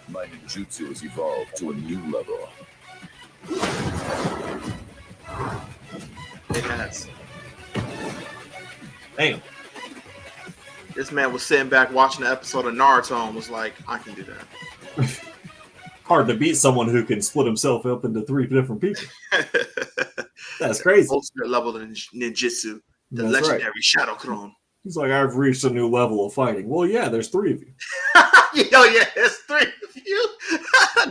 My ninjutsu has evolved to a new level. It has. Damn. This man was sitting back watching the episode of Naruto and was like, I can do that. Hard to beat someone who can split himself up into 3 different people. That's crazy. Ultimate level of ninjutsu. The That's legendary right. Shadow Clone. He's like, I've reached a new level of fighting. Well, yeah, there's 3 of you. Yo, yeah, there's 3 of you.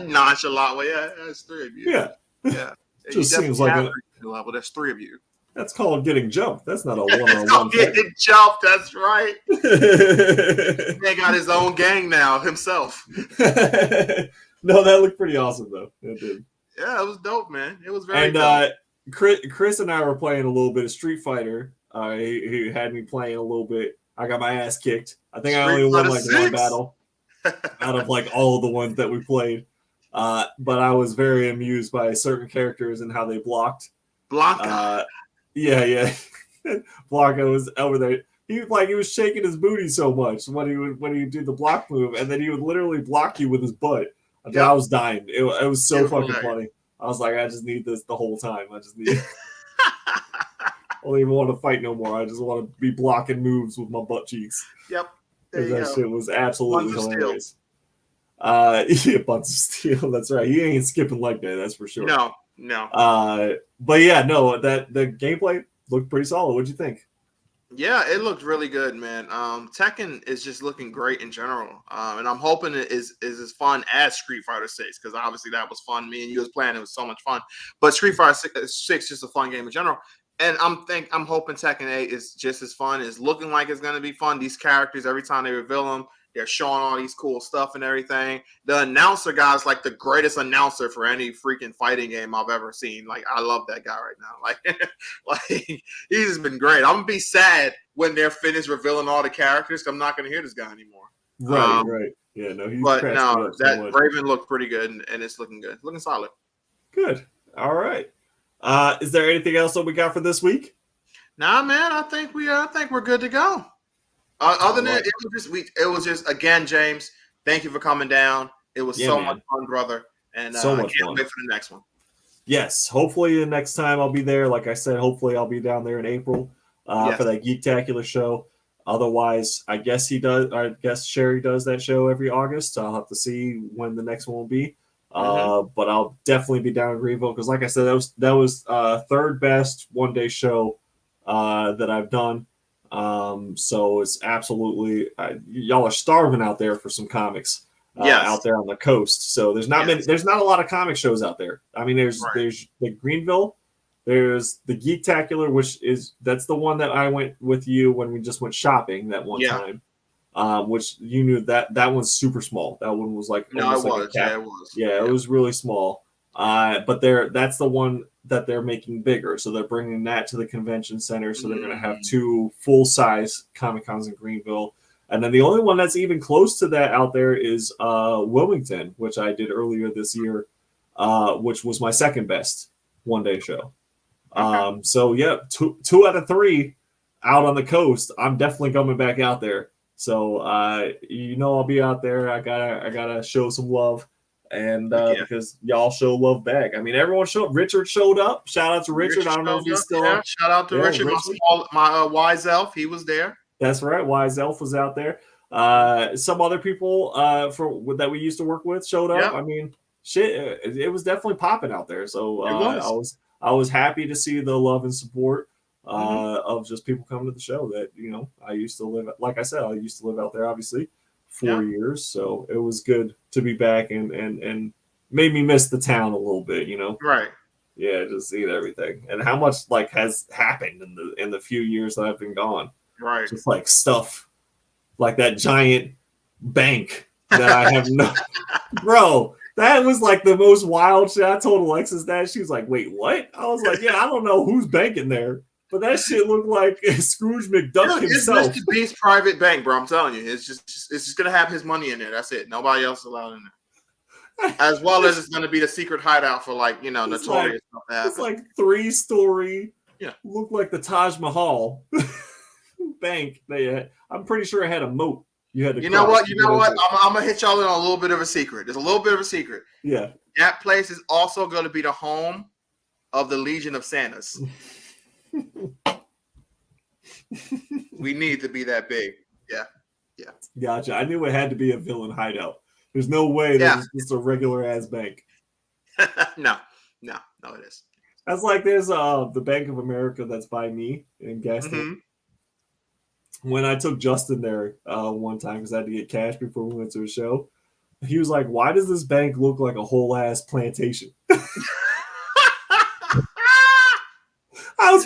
Nonchalant way, yeah, there's 3 of you. Yeah. Yeah. Just You seems definitely like have a- reached the level. There's 3 of you. That's called getting jumped. That's not a It's one-on-one called fight. getting jumped. That's right. He got his own gang now himself. No, that looked pretty awesome, though. It did. Yeah, it was dope, man. It was very And dope. Chris and I were playing a little bit of Street Fighter. He had me playing a little bit. I got my ass kicked. I think I only won like 6. one battle out of like all of the ones that we played. But I was very amused by certain characters and how they blocked. Blanca. Yeah. Blanca was over there. He was shaking his booty so much when he would do the block move, and then he would literally block you with his butt. Yep. I was dying. It was so Beautiful fucking guy. funny. I was like, I just need this the whole time. I just need. I don't even want to fight no more. I just want to be blocking moves with my butt cheeks. Yep. There you That go. shit was absolutely Buns of hilarious. Yeah, Buns of Steel. That's right. He ain't skipping like that. That's for sure. No. But yeah, no. That the gameplay looked pretty solid. What'd you think? Yeah, it looked really good, man. Tekken is just looking great in general, and I'm hoping it is as fun as Street Fighter 6, because obviously that was fun. Me and you was playing; it was so much fun. But Street Fighter 6 is just a fun game in general, and I'm hoping Tekken 8 is just as fun. It's looking like it's gonna be fun. These characters, every time they reveal them, they're showing all these cool stuff and everything. The announcer guy's like the greatest announcer for any freaking fighting game I've ever seen. Like, I love that guy right now. Like he's just been great. I'm gonna be sad when they're finished revealing all the characters. I'm not gonna hear this guy anymore. Right. Yeah, no. But no, that Raven looked pretty good, and it's looking good, looking solid. Good. All right. Is there anything else that we got for this week? Nah, man, I think we're good to go. Other than it was just again, James. Thank you for coming down. It was much fun, brother, and so much I can't fun. wait for the next one. Yes, hopefully the next time I'll be there. Like I said, hopefully I'll be down there in April for that Geektacular show. Otherwise, I guess he does. I guess Sherry does that show every August. So I'll have to see when the next one will be. But I'll definitely be down in Greenville because, like I said, that was third best one-day show that I've done. So it's absolutely y'all are starving out there for some comics. Out there on the coast, so there's not a lot of comic shows out there. I mean, there's the Greenville, there's the Geektacular, that's the one that I went with you when we just went shopping that one time. Which you knew that one's super small. That one was like it was. It was really small. But that's the one that they're making bigger, so they're bringing that to the convention center. So they're going to have 2 full-size Comic Cons in Greenville. And then the only one that's even close to that out there is Wilmington, which I did earlier this year, which was my second best one-day show. Okay. So yeah, two out of 3 out on the coast. I'm definitely coming back out there. So I'll be out there. I gotta show some love, and because y'all show love back. I mean, everyone showed. Richard showed up. Shout out to Richard. I don't know if he's still. Yeah. Shout out to Richard. My wise elf. He was there. That's right. Wise Elf was out there. Some other people that we used to work with showed up. I mean, shit, it was definitely popping out there. So I was happy to see the love and support of just people coming to the show that I used to live. Like I said, I used to live out there, obviously, 4 years. So it was good to be back and made me miss the town a little bit. Right. Yeah, just seeing everything and how much has happened in the few years that I've been gone. Right. Just like stuff like that giant bank that I have bro, that was like the most wild shit. I told Alexis that. She was like, wait, what? I was like, yeah, I don't know who's banking there. But that shit looked like Scrooge McDuck himself. It's Mr. Beast's private bank, bro. I'm telling you. It's just gonna have his money in there. That's it. Nobody else allowed in there. As well as it's gonna be the secret hideout for notorious stuff to happen. It's like 3-story. Yeah. Looked like the Taj Mahal. Bank. I'm pretty sure it had a moat. You had to. You know what? I'm gonna hit y'all in on a little bit of a secret. There's a little bit of a secret. Yeah. That place is also going to be the home of the Legion of Santas. We need to be that big. Yeah. Gotcha. I knew it had to be a villain hideout. There's no way that it's just a regular ass bank. No, it is. That's like there's the Bank of America that's by me in Gaston. Mm-hmm. When I took Justin there one time because I had to get cash before we went to a show, he was like, "Why does this bank look like a whole ass plantation?" I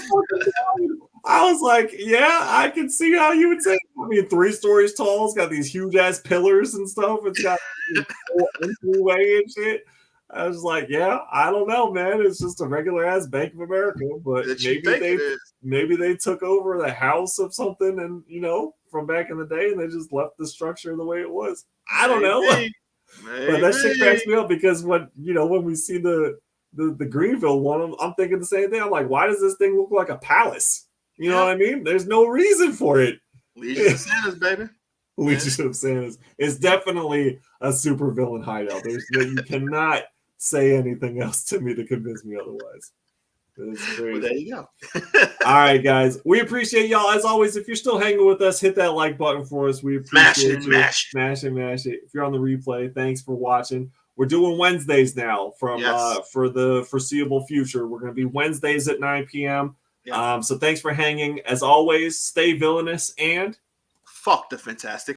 was like, "Yeah, I can see how you would say." I mean, 3 stories tall. It's got these huge ass pillars and stuff. It's got entryway and shit. I was like, yeah, I don't know, man. It's just a regular ass Bank of America, but maybe they took over the house of something, and from back in the day, and they just left the structure the way it was. I don't know, but that shit cracks me up because when we see the Greenville one, I'm thinking the same thing. I'm like, why does this thing look like a palace? You know what I mean? There's no reason for it. Legion of Santas, baby. Legion of Santas. It's definitely a super villain hideout. You cannot say anything else to me to convince me otherwise. It's crazy. Well, there you go. All right, guys. We appreciate y'all. As always, if you're still hanging with us, hit that like button for us. We appreciate Smash it. If you're on the replay, thanks for watching. We're doing Wednesdays now for the foreseeable future. We're going to be Wednesdays at 9 p.m. Yeah. So thanks for hanging. As always, stay villainous and fuck the fantastic.